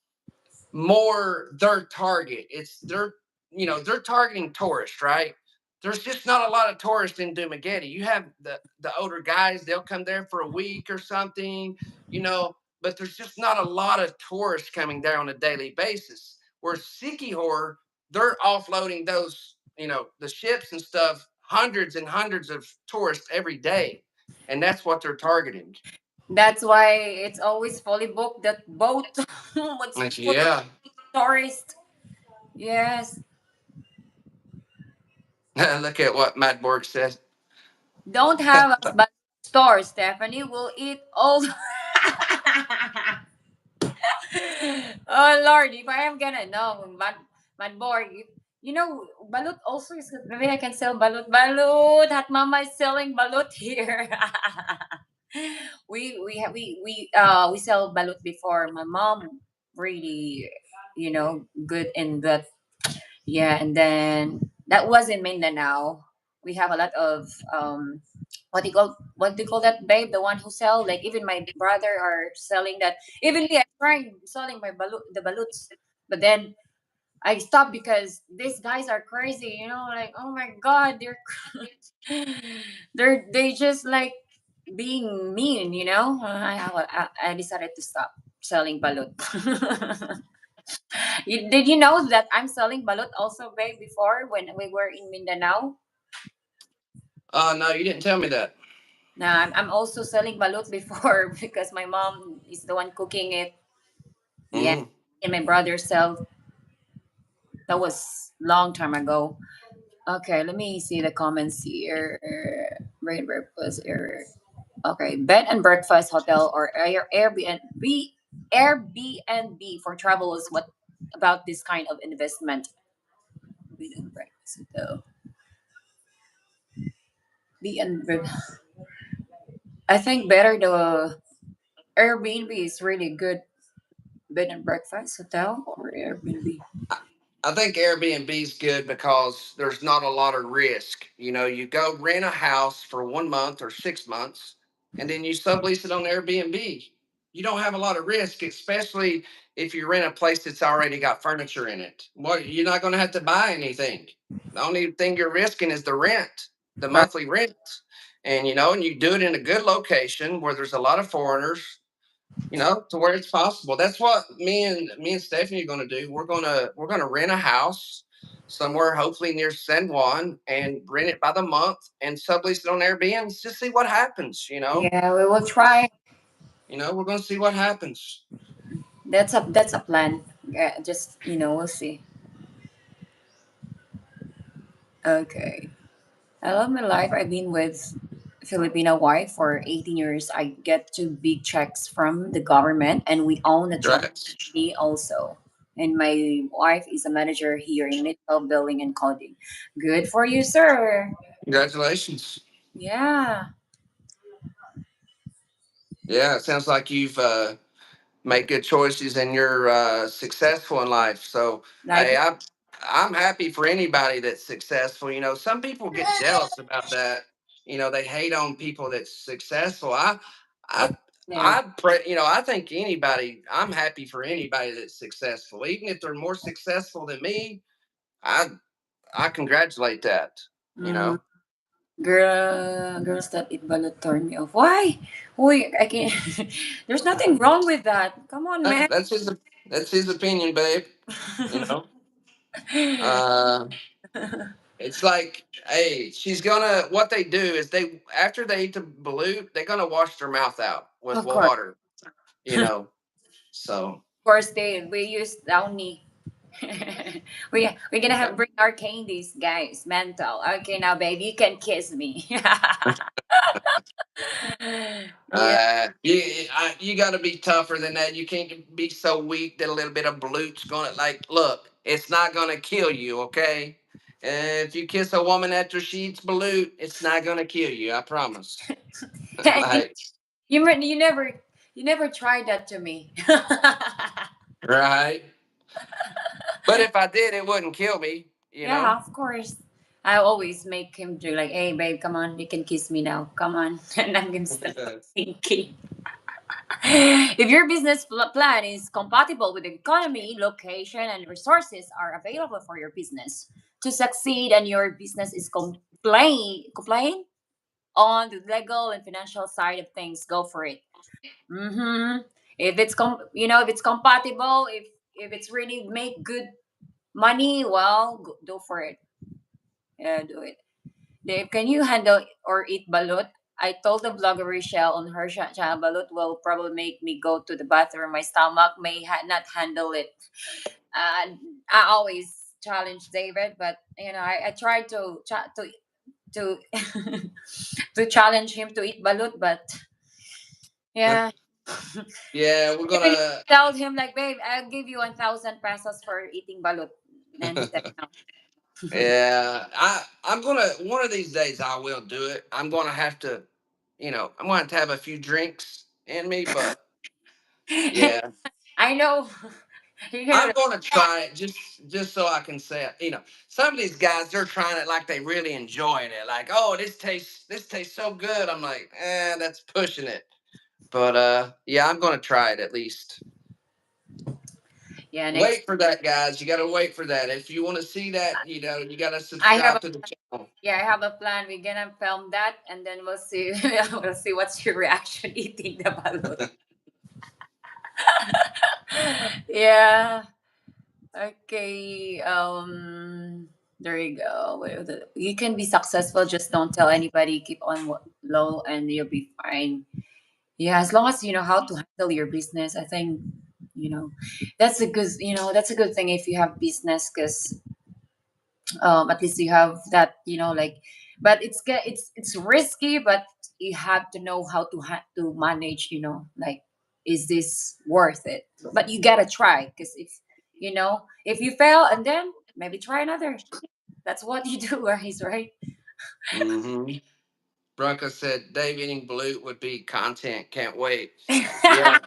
B: more their target. They're targeting tourists, right? There's just not a lot of tourists in Dumagetti. You have the older guys; they'll come there for a week or something, you know. But there's just not a lot of tourists coming there on a daily basis. Where Sikihor, they're offloading those, the ships and stuff, hundreds and hundreds of tourists every day, and that's what they're targeting.
A: That's why it's always fully booked. That boat, what's
B: Like,
A: full
B: yeah,
A: of tourists. Yes.
B: look at what Matt Borg says.
A: Don't have us but store, Stephanie. We'll eat all. Oh Lord, if I am gonna know, Mad Borg, Balut also is good. Maybe I can sell Balut. Balut, Hot Mama is selling Balut here. We sell Balut before. My mom really, good in that. Yeah, and then that was in Mindanao. We have a lot of what do you call that, babe? The one who sell, like, even my brother are selling that. Even me, I tried selling my balut, the baluts, but then I stopped because these guys are crazy. You know, like oh my god, they just like being mean. You know, I decided to stop selling balut. Did you know that I'm selling balut also, babe? Before when we were in Mindanao,
B: No, you didn't tell me that.
A: now I'm also selling balut before because my mom is the one cooking it. Yeah,
B: Mm.
A: and my brother sell. That was long time ago. Okay, let me see the comments here. Rain breakfast error. Okay, bed and breakfast hotel or Airbnb for travelers. What about this kind of investment? Bed and breakfast hotel. B and I think better the Airbnb is really good bed and breakfast hotel or Airbnb.
B: I, I think Airbnb's good because there's not a lot of risk. You know, you go rent a house for 1 month or 6 months, and then you sublease it on Airbnb. You don't have a lot of risk, especially if you rent a place that's already got furniture in it. Well, you're not going to have to buy anything. The only thing you're risking is the rent, the
A: Right.
B: monthly rent. And and you do it in a good location where there's a lot of foreigners, to where it's possible. That's what me and Stephanie are going to do. We're gonna rent a house somewhere, hopefully near San Juan, and rent it by the month and sublease it on Airbnb. Just see what happens.
A: Yeah, we will try.
B: We're gonna see what happens.
A: That's a plan. Yeah, just we'll see. Okay. I love my life. I've been with Filipino wife for 18 years. I get two big checks from the government and we own a truck
B: Right.
A: company also. And my wife is a manager here in Midfield Building and Coding. Good for you, sir.
B: Congratulations.
A: Yeah.
B: Yeah, it sounds like you've make good choices and you're successful in life. So,
A: Like
B: hey, I'm happy for anybody that's successful. Some people get jealous about that. They hate on people that's successful. I
A: never.
B: I pray. I think anybody. I'm happy for anybody that's successful, even if they're more successful than me. I I congratulate that. You
A: Mm,
B: know,
A: girls that eat balut turn me off. Why? Wait, I can't. There's nothing wrong with that. Come on,
B: that,
A: man.
B: that's his that's his opinion, babe. You know. Uh, It's like, hey, she's gonna. What they do is they after they eat the balut, they're gonna wash their mouth out with
A: Of course.
B: water. You know, so
A: Course they we use downy. We're gonna have bring our candies, guys. Mental. Okay, now baby, you can kiss me. Yeah.
B: you got to be tougher than that. You can't be so weak that a little bit of balut's gonna look. It's not gonna kill you, okay? If you kiss a woman after she eats balut, it's not gonna kill you. I promise.
A: you,
B: Like,
A: you never tried that to me.
B: right? But if I did, it wouldn't kill me. You know.
A: Yeah, of course. I always make him do like, hey babe, come on, you can kiss me now. Come on. And I'm gonna start thinking. If your business plan is compatible with the economy, location, and resources are available for your business to succeed, and your business is complain on the legal and financial side of things, go for it. If it's if it's compatible, if it's really make good money, well, go for it. Yeah, do it. Dave, can you handle or eat balut? I told the blogger Rochelle on her channel, balut will probably make me go to the bathroom. My stomach may not handle it. I always challenge David, but I try to to challenge him to eat balut, but yeah,
B: Yeah, we're
A: even
B: gonna.
A: tell him like, babe, I'll give you 1,000 pesos for eating balut, and he said no.
B: Yeah, I'm gonna one of these days I will do it. I'm gonna have to, I'm gonna have to have a few drinks in me, but yeah,
A: I know you're
B: I'm
A: gonna.
B: gonna try it just so I can say it. Some of these guys they're trying it like they really enjoying it. Like, oh, this tastes so good. I'm like, that's pushing it. But yeah, I'm gonna try it at least.
A: Yeah, next.
B: Wait for that, guys. You got to wait for that. If you want to see that, you got to
A: I have
B: subscribe
A: a
B: to the channel.
A: Yeah, I have a plan. We're gonna film that, and then we'll see. We'll see what's your reaction eating the balut. Yeah. Okay. There you go. You can be successful. Just don't tell anybody. Keep on low, and you'll be fine. Yeah, as long as you know how to handle your business, I think you know that's a good thing if you have business, because at least you have that, like, but it's risky, but you have to know how to manage, like, is this worth it? But you gotta try, because if you fail, and then maybe try another. That's what you do, right?
B: Hmm. Bronco said Dave eating Balut would be content. Can't wait. Yeah.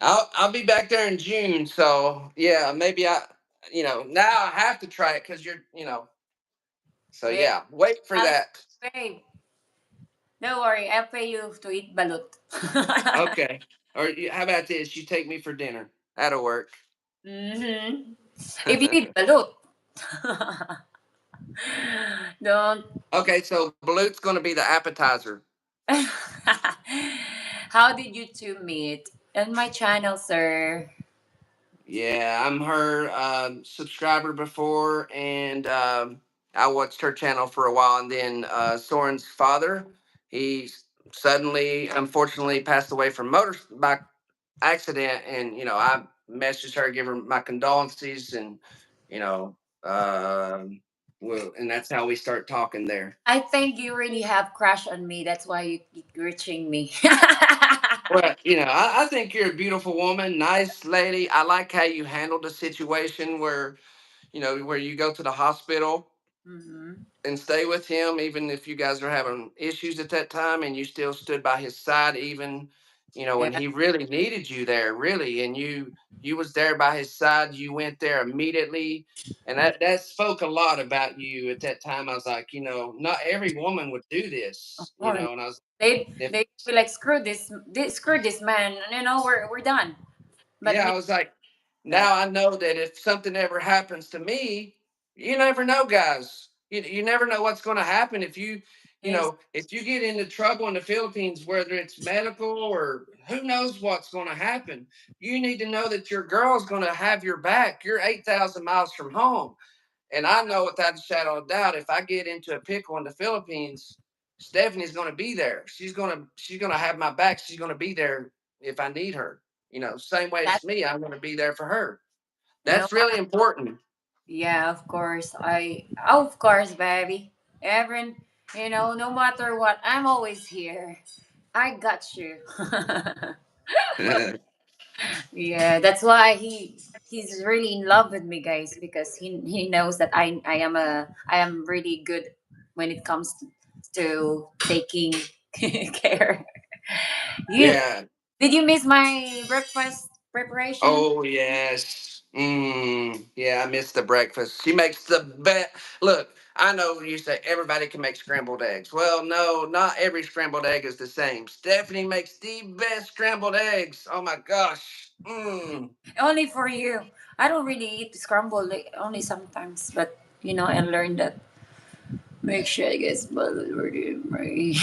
B: I'll be back there in June. So yeah, maybe now I have to try it because so
A: Wait,
B: yeah, wait for
A: I'll
B: that.
A: pay. Don't worry, I'll pay you to eat balut.
B: Okay. Or how about this? You take me for dinner. That'll work.
A: Hmm. If you eat balut, don't.
B: Okay, so Balut's going to be the appetizer.
A: How did you two meet? On my channel, sir.
B: Yeah, I'm her subscriber before, and I watched her channel for a while, and then Soren's father, he suddenly, unfortunately, passed away from motorbike accident, and I messaged her, give her my condolences, and you know, um, well, and that's how we start talking there.
A: I think you really have crush on me. That's why you keep reaching me.
B: Well, I think you're a beautiful woman, nice lady. I like how you handled the situation where you go to the hospital
A: Hmm.
B: and stay with him, even if you guys are having issues at that time, and you still stood by his side, even when
A: Yeah,
B: he really needed you there, really, and you was there by his side. You went there immediately, and that spoke a lot about you at that time. I was like, not every woman would do
A: of
B: this,
A: course.
B: and I was if
A: They be like, screw this man. We're done. But
B: yeah,
A: me,
B: I was like,
A: that
B: now I know that if something ever happens to me, you never know, guys. You never know what's going to happen
A: is
B: if you get into trouble in the Philippines, whether it's medical or who knows what's going to happen. You need to know that your girl's going to have your back. You're 8,000 miles from home. And I know without a shadow of doubt, if I get into a pickle in the Philippines, Stephanie's going to be there. She's gonna have my back. She's going to be there if I need her. Same way
A: that
B: as me, I'm going to be there for her.
A: you know
B: That's really important.
A: Yeah, of course. Of course, baby. Everyone, no matter what, I'm always here. I got you. Yeah, that's why he's really in love with me, guys, because he knows that I am really good when it comes to taking care. You
B: Yeah.
A: Did you miss my breakfast preparation?
B: Oh yes. Yeah, I miss the breakfast. She makes the best. Look, I know you say everybody can make scrambled eggs. Well, no, not every scrambled egg is the same. Stephanie makes the best scrambled eggs. Oh my gosh.
A: Only for you. I don't really eat scrambled, like, only sometimes, but I learned that make sure I guess Balut already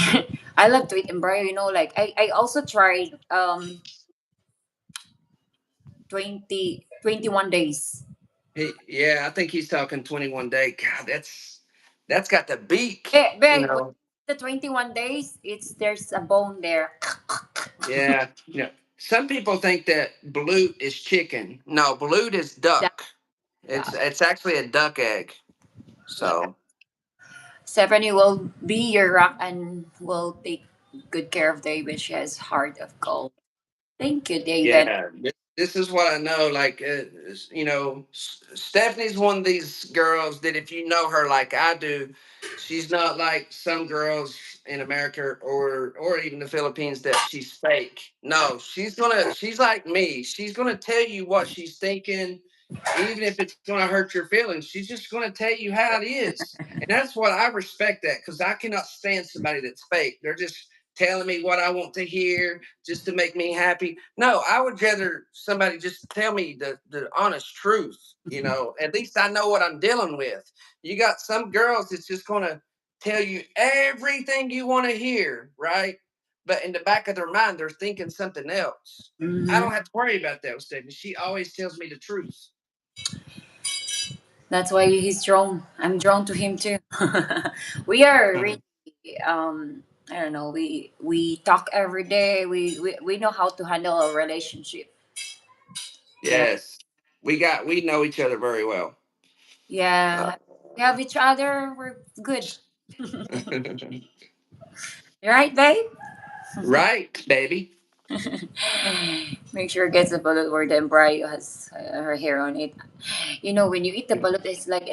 A: I love to eat embryo, like I also tried 21 days.
B: Yeah, I think he's talking 21 day. God, that's got the beak.
A: Babe, the 21 days, there's a bone there.
B: Yeah. Some people think that balut is chicken. No, balut is
A: That,
B: duck. It's
A: that.
B: it's actually a duck egg.
A: Yeah.
B: So
A: Stephanie will be your rock and will take good care of David. She has heart of gold. Thank you, David.
B: yeah, this is what I know. Like, Stephanie's one of these girls that if you know her like I do, she's not like some girls in America or even the Philippines that she's fake. No, she's like me. She's gonna tell you what she's thinking, even if it's gonna hurt your feelings. She's just gonna tell you how it is, and that's what I respect that because I cannot stand somebody that's fake. They're just telling me what I want to hear just to make me happy. No, I would rather somebody just tell me the honest truth. At least I know what I'm dealing with. You got some girls that's just going to tell you everything you want to hear, right? But in the back of their mind, they're thinking something else. I
A: Hmm.
B: don't have to worry about that with Stephanie. She always tells me the truth.
A: That's why he's drawn. I'm drawn to him too. We are really,
B: Mhm.
A: I don't know. We talk every day. We know how to handle a relationship. You know.
B: Yes, we know each other very well. Uh,
A: Yeah. We have each other. We're good. You right, babe?
B: right, baby.
A: Make sure it gets the bullet where the embryo has her hair on it. You know, when you eat the balut, it's like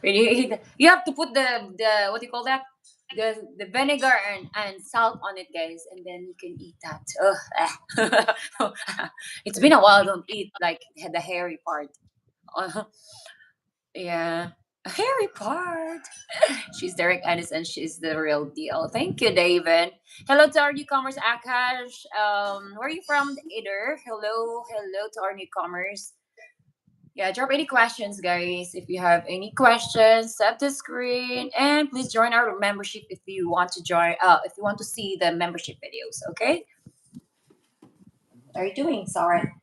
A: when you eat, you have to put the what do you call that? The vinegar and salt on it, guys, and then you can eat that. Ugh. It's been a while. I don't eat like the hairy part. Uh, yeah, a hairy part. She's Derek Addison. She's the real deal. Thank you, David. Hello to our newcomers, Akash. Where are you from, Ider? Hello to our newcomers. Yeah, drop any questions, guys. If you have any questions, tap the screen and please join our membership if you want to join. If you want to see the membership videos. Okay. What are you doing, Sarah?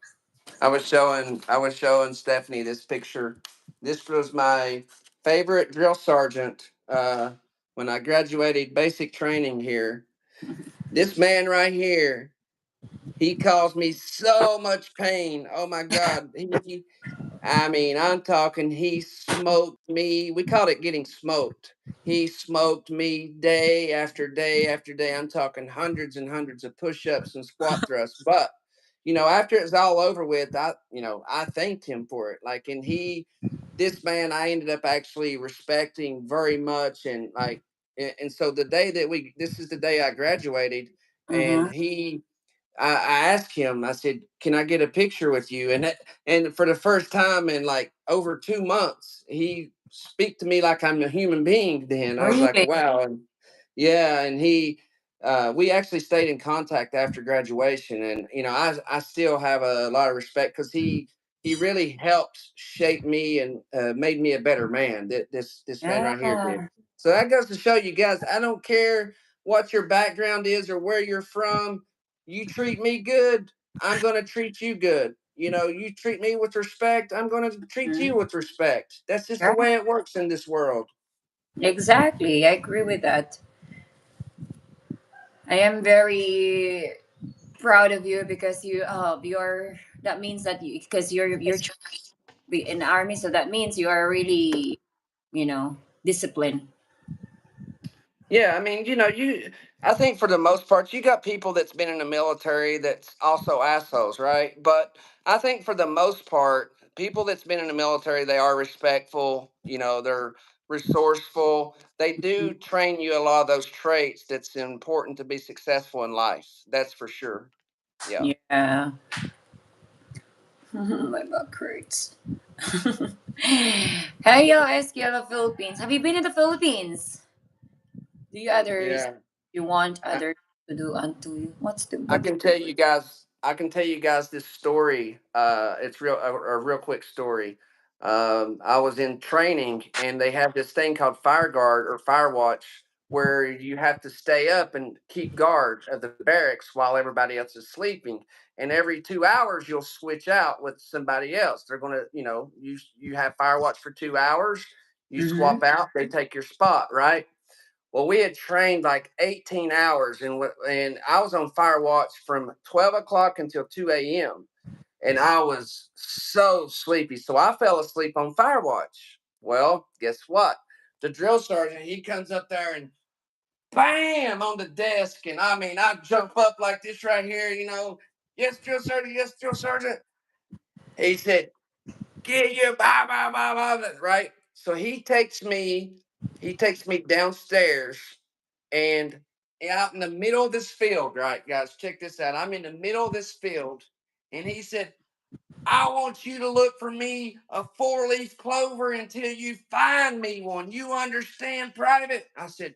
B: I was showing Stephanie this picture. This was my favorite drill sergeant when I graduated basic training here. This man right here, he caused me so much pain. Oh my God. I mean, I'm talking, he smoked me. We called it getting smoked. He smoked me day after day after day. I'm talking hundreds and hundreds of push ups and squat thrusts. But, after it's all over with, I thanked him for it. Like, this man, I ended up actually respecting very much. And like, and so this is the day I graduated. And
A: Mm-hmm.
B: I asked him, I said, "Can I get a picture with you?" And for the first time in like over 2 months, he speak to me like I'm a human being. Then I was like,
A: Really?
B: "Wow!" And yeah, and we actually stayed in contact after graduation, and I still have a lot of respect because he really helped shape me and made me a better man. This man right here did.
A: Yeah.
B: So that goes to show you guys, I don't care what your background is or where you're from. You treat me good, I'm going to treat you good. You treat me with respect, I'm going to treat you
A: Mhm.
B: with respect. That's just the
A: Yeah.
B: way it works in this world.
A: Exactly. I agree with that. I am very proud of you because you're that means that you because you're in the army, so that means you are really disciplined.
B: Yeah, I mean, I think for the most part, you got people that's been in the military that's also assholes, right? But I think for the most part, people that's been in the military, they are respectful, they're resourceful. They do train you a lot of those traits that's important to be successful in life. That's for sure. Yeah.
A: Yeah. My back hurts. Hey, yo, SQ Philippines. Have you been in the Philippines? Do you others
B: Yeah.
A: you want others to do unto you? What's the
B: I
A: what?
B: can tell you guys. I can tell you guys this story. It's a real quick story. I was in training, and they have this thing called fire guard or fire watch, where you have to stay up and keep guard of the barracks while everybody else is sleeping. And every 2 hours, you'll switch out with somebody else. They're gonna, you have fire watch for 2 hours. You
A: Mm-hmm.
B: swap out, they take your spot, right? Well, we had trained like 18 hours, and I was on fire watch from 12 o'clock until 2 a.m. And I was so sleepy. So I fell asleep on fire watch. Well, guess what? The drill sergeant, he comes up there and bam on the desk. And I mean, I jump up like this right here. Yes, drill sergeant. Yes, drill sergeant. He said, "Get you, blah, blah, blah, blah," right? So he takes me downstairs and out in the middle of this field, right, guys, check this out. I'm in the middle of this field, and he said, "I want you to look for me a four-leaf clover until you find me one. You understand, Private?" I said,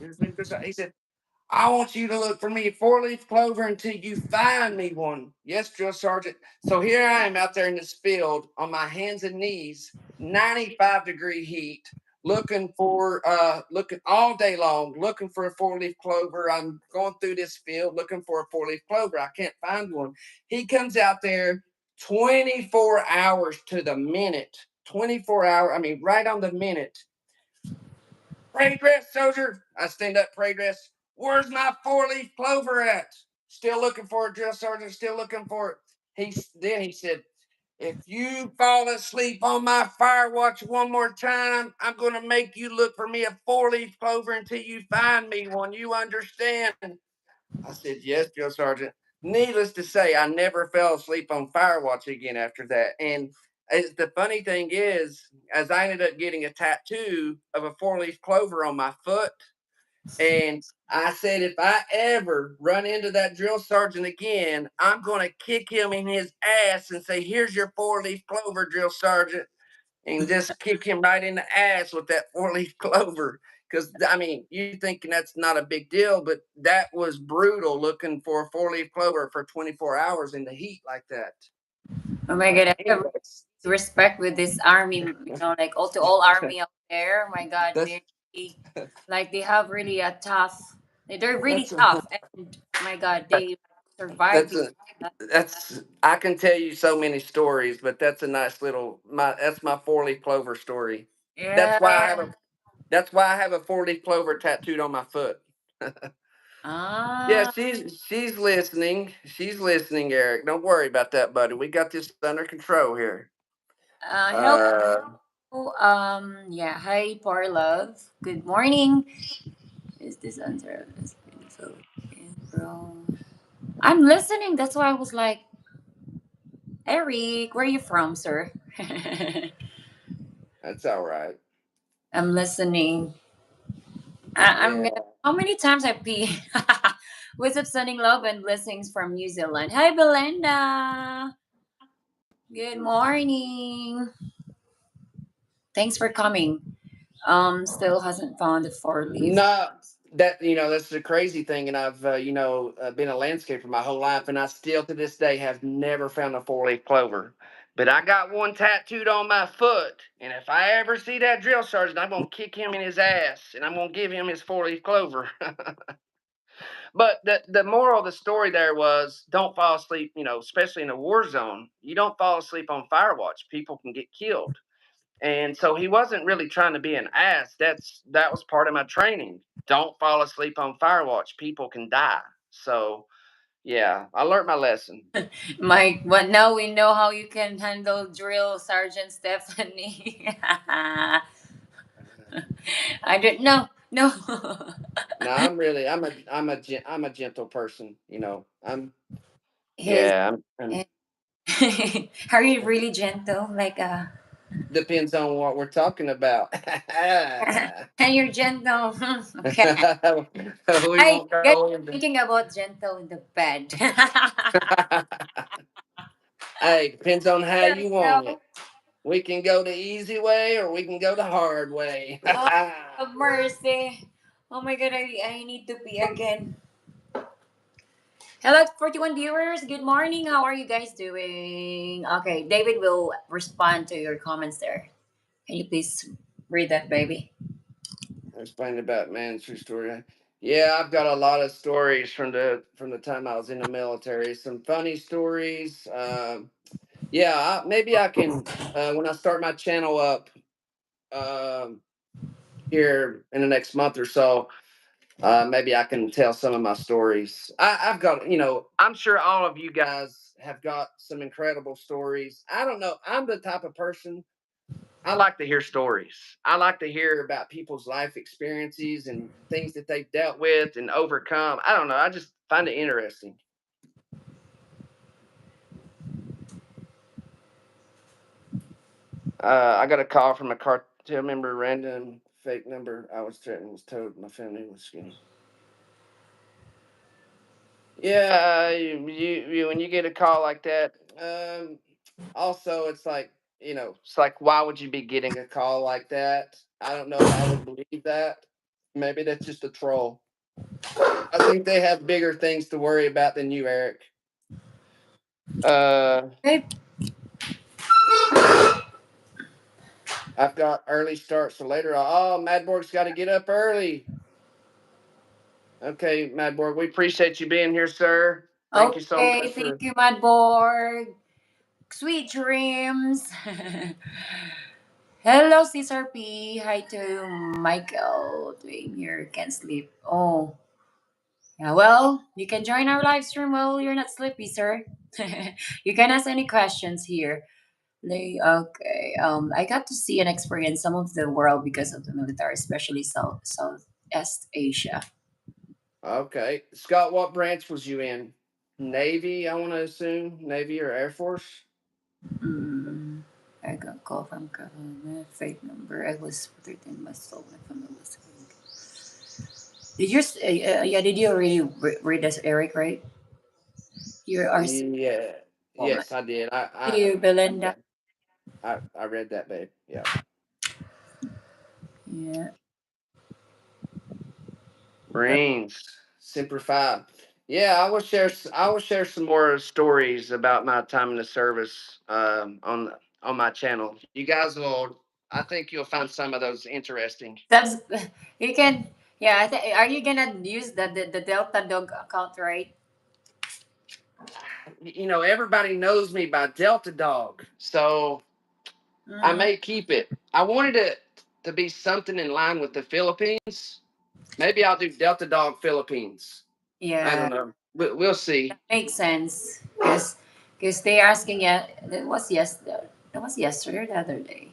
B: "He said, I want you to look for me a 4-leaf clover until you find me one. Yes, drill sergeant. So here I am out there in this field on my hands and knees, 95-degree heat, looking all day long, looking for a 4-leaf clover. I'm going through this field looking for a 4-leaf clover. I can't find one. He comes out there 24 hours to the minute. 24 hour, I mean, right on the minute. Pray dress, soldier. I stand up, pray dress. Where's my 4-leaf clover at? Still looking for it, drill sergeant. Still looking for it. He said, if you fall asleep on my fire watch one more time, I'm gonna make you look for me a 4-leaf clover until you find me one. You understand? I said, yes, drill sergeant. Needless to say, I never fell asleep on fire watch again after that. And the funny thing is, as I ended up getting a tattoo of a 4-leaf clover on my foot, and I said, if I ever run into that drill sergeant again, I'm going to kick him in his ass and say, here's your 4-leaf clover, drill sergeant, and just kick him right in the ass with that 4-leaf clover. Because, I mean, you thinking that's not a big deal, but that was brutal looking for a 4-leaf clover for 24 hours in the heat like that.
A: Oh my
B: But
A: god, I have
B: anyways,
A: respect with this army, like all to all army out there. Oh my god,
B: that's
A: they like they have really a tough. They're really
B: that's a
A: tough, and my god, they survive
B: that's
A: because
B: a
A: of that.
B: that's I can tell you so many stories, but that's a nice little that's my 4-leaf clover story. That's why I
A: Yeah.
B: have a that's why I have a 4-leaf clover tattooed on my foot. Yeah,
A: Ah.
B: she's listening. She's listening, Eric. Don't worry about that, buddy. We got this under control here.
A: Hello.
B: Uh,
A: Yeah. Hi, poor love. Good morning. Is this answer? Is beautiful, bro? I'm listening. That's why I was like, Eric, where are you from, sir?
B: that's all right.
A: I'm listening. I'm gonna.
B: Yeah,
A: How many times I pee? What's up, sending love and blessings from New Zealand. Hi, Belinda. Good morning. Thanks for coming. Still hasn't found the four leaf.
B: no, that's the crazy thing, and I've been a landscaper my whole life, and I still to this day have never found a 4-leaf clover. But I got one tattooed on my foot, and if I ever see that drill sergeant, I'm gonna kick him in his ass, and I'm gonna give him his 4-leaf clover. But the moral of the story there was don't fall asleep, especially in a war zone. You don't fall asleep on fire watch. People can get killed. And so he wasn't really trying to be an ass. That was part of my training. Don't fall asleep on fire watch. People can die. So yeah, I learned my lesson.
A: Mike, but now we know how you can handle drill Sergeant Stephanie. I don't know. No.
B: No, I'm a gentle person.
A: His
B: Yeah. I'm
A: are you really gentle? Like
B: depends on what we're talking about.
A: and you're gentle. Okay.
B: We
A: I
B: won't
A: get
B: go into.
A: thinking about gentle in the bed.
B: Hey, depends on how
A: There we
B: you want it.
A: go.
B: We can go the easy way or we can go the hard way.
A: Oh, have mercy. Oh my god, I need to pee again. Hello, 41 viewers. Good morning. How are you guys doing? Okay, David will respond to your comments there. Can you please read that, baby?
B: Explain about man's true story. Yeah, I've got a lot of stories from the time I was in the military. Some funny stories. Yeah, maybe I can when I start my channel up um, here in the next month or so. Maybe I can tell some of my stories. I've got, I'm sure all of you guys have got some incredible stories. I don't know. I'm the type of person I like to hear stories. I like to hear about people's life experiences and things that they've dealt with and overcome. I don't know. I just find it interesting. I got a call from a cartel member, random fake number. I was threatened, was told my family was skinny. Yeah, when you get a call like that, also it's like, it's like, why would you be getting a call like that? I don't know if I would believe that. Maybe that's just a troll. I think they have bigger things to worry about than you, Eric. Uh,
A: Hey,
B: I've got early start, so later. Oh, Madborg's got to get up early. Okay, Madborg, we appreciate you being here, sir. Thank you so
A: okay,
B: much
A: thank
B: for.
A: you, Madborg. Sweet dreams. Hello, Cesar P. Hi to Michael. Doing here, can't sleep. Oh, yeah. Well, you can join our live stream while you're not sleepy, sir. You can ask any questions here. Okay. I got to see and experience some of the world because of the military, especially Southeast Asia.
B: Okay, Scott, what branch was you in? Navy, I want to assume Navy or Air Force.
A: Mm, I got call from government fake number. I was 13 months old. My family was. Did you? Yeah. Did you already read this, Eric? Right? You are
B: Yeah,
A: woman.
B: yes, I did.
A: You,
B: Yeah,
A: Belinda.
B: I read that, babe. Yeah.
A: Yeah.
B: Marines, Semper Fi. Yeah, I will share some more stories about my time in the service on my channel. You guys will. I think you'll find some of those interesting.
A: That's you can. Yeah. Are you gonna use the Delta Dog account, right?
B: You know, everybody knows me by Delta Dog, so I
A: Mm-hmm.
B: may keep it. I wanted it to be something in line with the Philippines. Maybe I'll do Delta Dog Philippines. I
A: Yeah.
B: don't know. We'll see.
A: Makes sense because they're asking. Yeah, that was yesterday or the other day.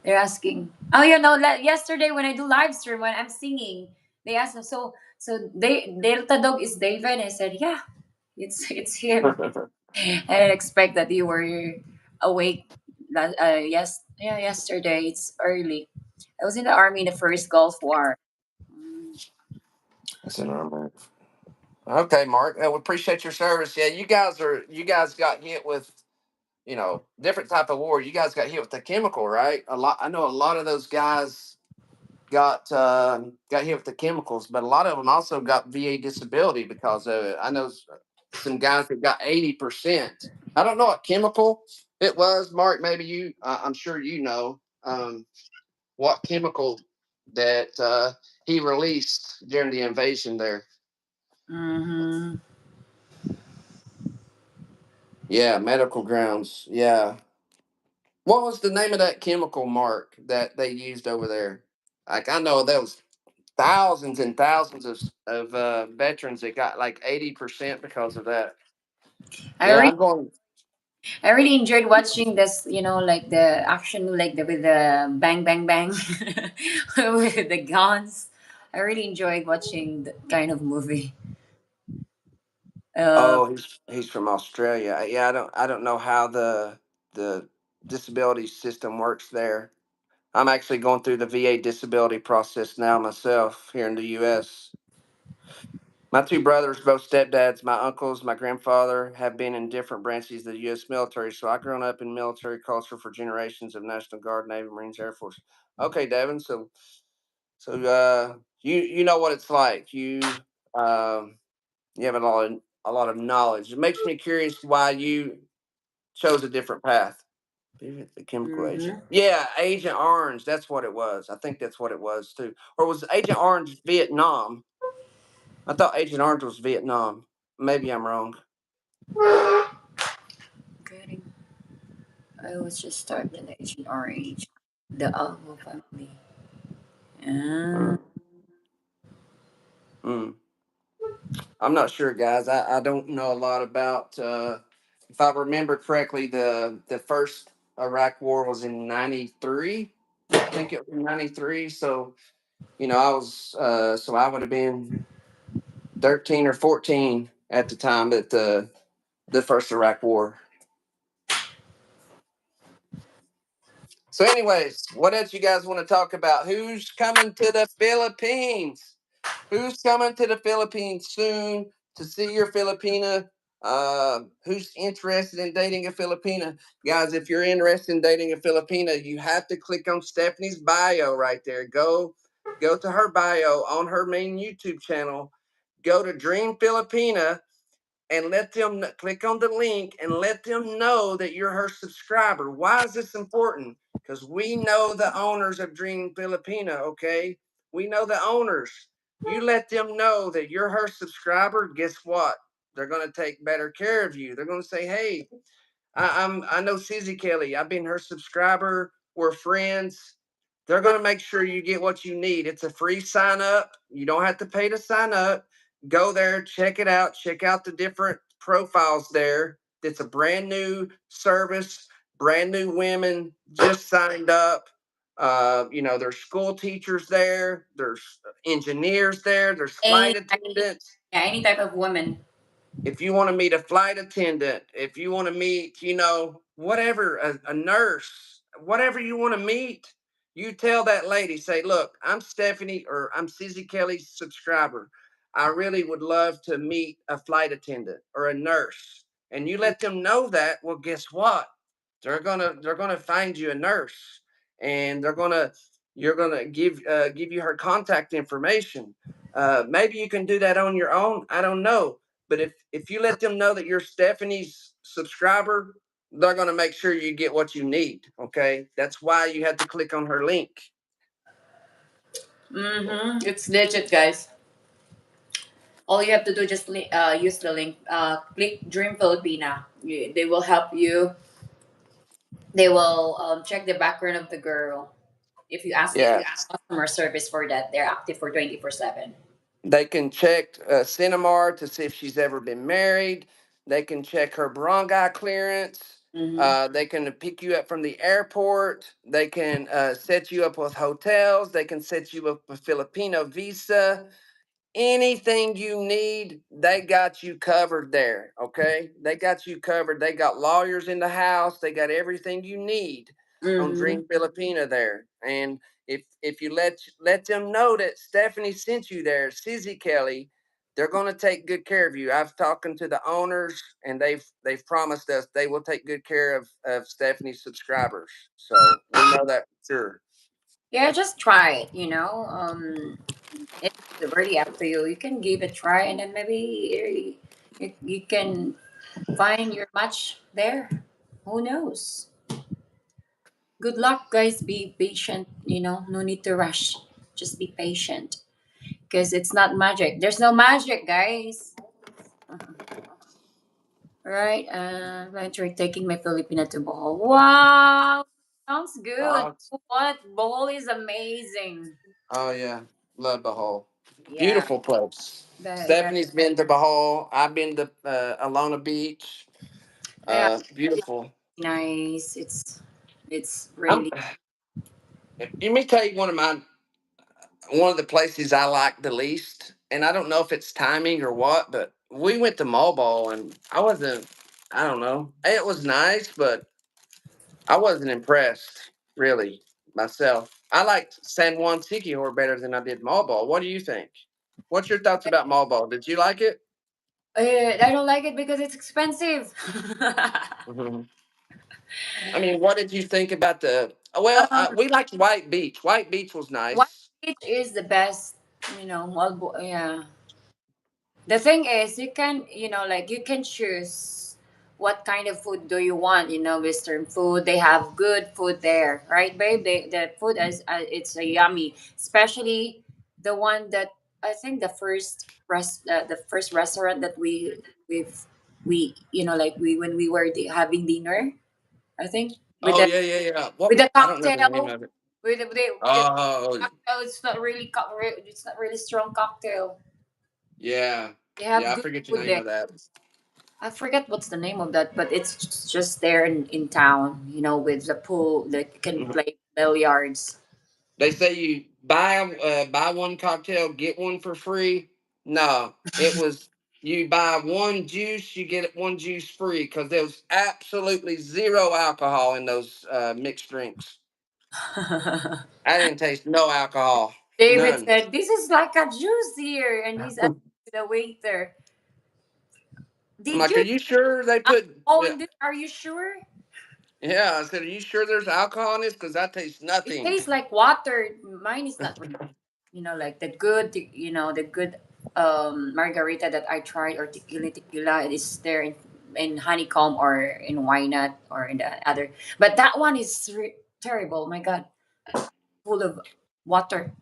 A: They're asking. Oh, yesterday when I do live stream when I'm singing, they asked them. So Delta Dog is David. I said, yeah, it's him. I didn't expect that you were awake. Yesterday. It's early. I was in the army in the first Gulf War. Mm.
B: That's an armor. Okay, Mark. We appreciate your service. Yeah, you guys got hit with different type of war. You guys got hit with the chemical, right? A lot. I know a lot of those guys got hit with the chemicals, but a lot of them also got VA disability because of it. I know some guys that got 80%. I don't know what chemical it was, Mark. Maybe you. I'm sure you know what chemical that he released during the invasion there.
A: Mm-hmm.
B: Yeah, medical grounds. Yeah. What was the name of that chemical, Mark, that they used over there? Like I know there was thousands and thousands of veterans that got like 80% because of that.
A: I
B: Yeah,
A: really
B: I'm going.
A: I really enjoyed watching this, like the action, like with the bang, bang, bang, with the guns. I really enjoyed watching that kind of movie. Uh,
B: Oh, he's from Australia. Yeah, I don't know how the disability system works there. I'm actually going through the VA disability process now myself here in the U.S. My two brothers, both stepdads, my uncles, my grandfather have been in different branches of the U.S. military. So I've grown up in military culture for generations of National Guard, Navy, Marines, Air Force. Okay, Devin. So you know what it's like. You have a lot of knowledge. It makes me curious why you chose a different path. The chemical agent.
A: mhm.
B: Yeah, Agent Orange. That's what it was. I think that's what it was too. Or was Agent Orange Vietnam? I thought Agent Orange was Vietnam. Maybe I'm wrong.
A: Getting, I was just starting Agent Orange, the Alvo family. Uh,
B: Mm, mm. I'm not sure, guys. I don't know a lot about. If I remember correctly, the first Iraq War was in '93. I think it was in '93. So I would have been 13 or 14 at the time that the first Iraq War. So, anyways, what else you guys want to talk about? Who's coming to the Philippines? Who's coming to the Philippines soon to see your Filipina? Who's interested in dating a Filipina? Guys, if you're interested in dating a Filipina, you have to click on Stephanie's bio right there. Go to her bio on her main YouTube channel go to Dream Filipina and let them click on the link and let them know that you're her subscriber. Why is this important? Because we know the owners of Dream Filipina, okay? We know the owners. You let them know that you're her subscriber, guess what? They're going to take better care of you. They're going to say, hey, I know Sizzy Kelly. I've been her subscriber. We're friends. They're going to make sure you get what you need. It's a free sign up. You don't have to pay to sign up. Go there, check it out. Check out the different profiles there. It's a brand new service. Brand new women just signed up. There's school teachers there. There's engineers there. There's flight
A: Any
B: attendants.
A: yeah, any type of woman.
B: If you want to meet a flight attendant, if you want to meet, whatever, a nurse, whatever you want to meet, you tell that lady, say, look, I'm Stephanie or I'm Sizzy Kelly's subscriber. I really would love to meet a flight attendant or a nurse. And you let them know that, well, guess what? They're gonna find you a nurse and you're gonna give you her contact information. Maybe you can do that on your own. I don't know, but if you let them know that you're Stephanie's subscriber, they're going to make sure you get what you need. Okay, that's why you have to click on her link.
A: It's legit, guys. All you have to do just use the link. Click Dream Filipina. They will help you. They will check the background of the girl. If you ask
B: Yeah,
A: customer service for that, they're active for 24/7.
B: they can check Cinemar to see if she's ever been married. They can check her bronchi clearance.
A: Mm-hmm.
B: They can pick you up from the airport. They can set you up with hotels. They can set you up with Filipino visa. Anything you need, they got you covered there. Okay, they got you covered. They got lawyers in the house. They got everything you need on
A: Mm-hmm.
B: Dream Filipina there. And if you let them know that Stephanie sent you there, Sizzy Kelly, they're going to take good care of you. I've talking to the owners, and they've promised us they will take good care of Stephanie's subscribers. So we know that for sure.
A: Yeah, just try it. It's really up to you. You can give it a try, and then maybe you can find your match there. Who knows? Good luck, guys. Be patient. No need to rush. Just be patient, because it's not magic. There's no magic, guys. Right? I'm taking my Filipina to Bohol. Wow, sounds good.
B: Oh,
A: What? Bohol is amazing.
B: oh yeah, love Bahol.
A: Yeah,
B: Beautiful place.
A: yeah,
B: Stephanie's been to Bahol. I've been to Alona Beach.
A: yeah. It's
B: Beautiful.
A: nice. It's
B: I'm,
A: really.
B: let me tell you one of the places I like the least, and I don't know if it's timing or what, but we went to Mall Ball and I wasn't. I don't know. It was nice, but I wasn't impressed really myself. I liked San Juan Siquijor better than I did Mall Ball. What do you think? What's your thoughts about Mall Ball? Did you like it?
A: I don't like it because it's expensive.
B: Mhm. I mean, what did you think about the? Well,
A: um,
B: we liked White Beach. White Beach was
A: White
B: nice.
A: Beach is the best. Yeah. The thing is, you can, like you can choose what kind of food do you want. Western food. They have good food there, right, babe? The food is it's a yummy, especially the one that I think the first restaurant that we've like we when we were having dinner. I think
B: Oh yeah, yeah, yeah.
A: with
B: What?
A: the
B: I don't know the name
A: cocktail
B: of it.
A: with the
B: Oh
A: cocktail. It's not really strong cocktail.
B: yeah,
A: They
B: yeah.
A: have
B: I
A: good
B: forget the
A: food
B: name
A: there.
B: of that.
A: I forget what's the name of that, but it's just there in town, with the pool that you can
B: Mhm.
A: play billiards.
B: They say you buy one cocktail, get one for free. No, it was you buy one juice, you get one juice free because there was absolutely zero alcohol in those mixed drinks. I didn't taste no alcohol,
A: David
B: none.
A: said, "This is like a juice here," and he's asking the waiter,
B: I'm
A: "Did
B: like, are
A: you
B: you sure they put?
A: alcohol
B: Yeah,
A: in this? Are you sure?
B: yeah. I said, are you sure there's alcohol in this? Because I taste
A: It
B: nothing.
A: tastes like water. Mine is not, like the good, the good." margarita that I tried, or tequila, it is there in honeycomb or in why not or in the other. But that one is terrible. My God, full of water.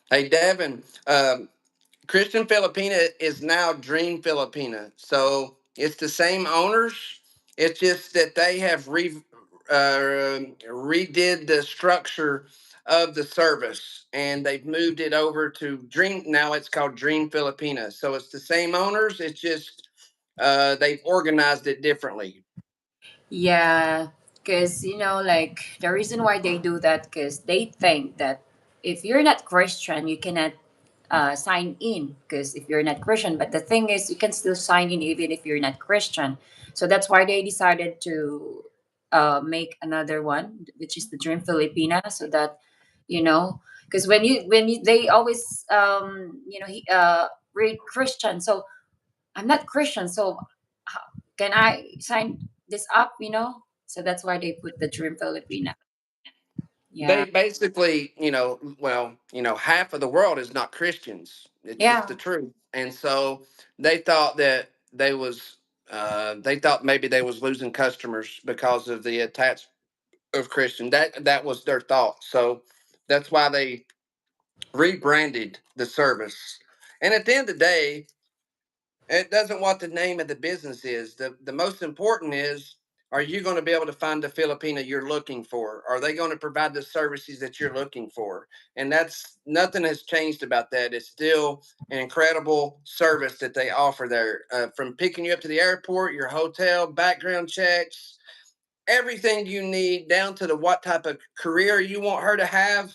B: Hey, Devin, Christian Filipina is now Dream Filipina. So it's the same owners. It's just that they have redid the structure of the service and they've moved it over to Dream. Now it's called Dream Filipina. So it's the same owners. It's just they've organized it differently.
A: Yeah, because like the reason why they do that, because they think that if you're not Christian, you cannot sign in. Because if you're not Christian, but the thing is, you can still sign in even if you're not Christian. So that's why they decided to make another one, which is the Dream Filipina, so that because when you they always read Christian, so I'm not Christian, so how can I sign this up? So that's why they put the Dream Filipina. Yeah,
B: They basically, half of the world is not Christians. It's just
A: yeah,
B: the truth. And so they thought that they thought maybe they was losing customers because of the attach of Christian. That was their thought. So that's why they rebranded the service. And at the end of the day, it doesn't what the name of the business is. The most important is, are you going to be able to find the Filipina you're looking for? Are they going to provide the services that you're looking for? And that's nothing has changed about that. It's still an incredible service that they offer there, from picking you up to the airport, your hotel, background checks, everything you need, down to the what type of career you want her to have.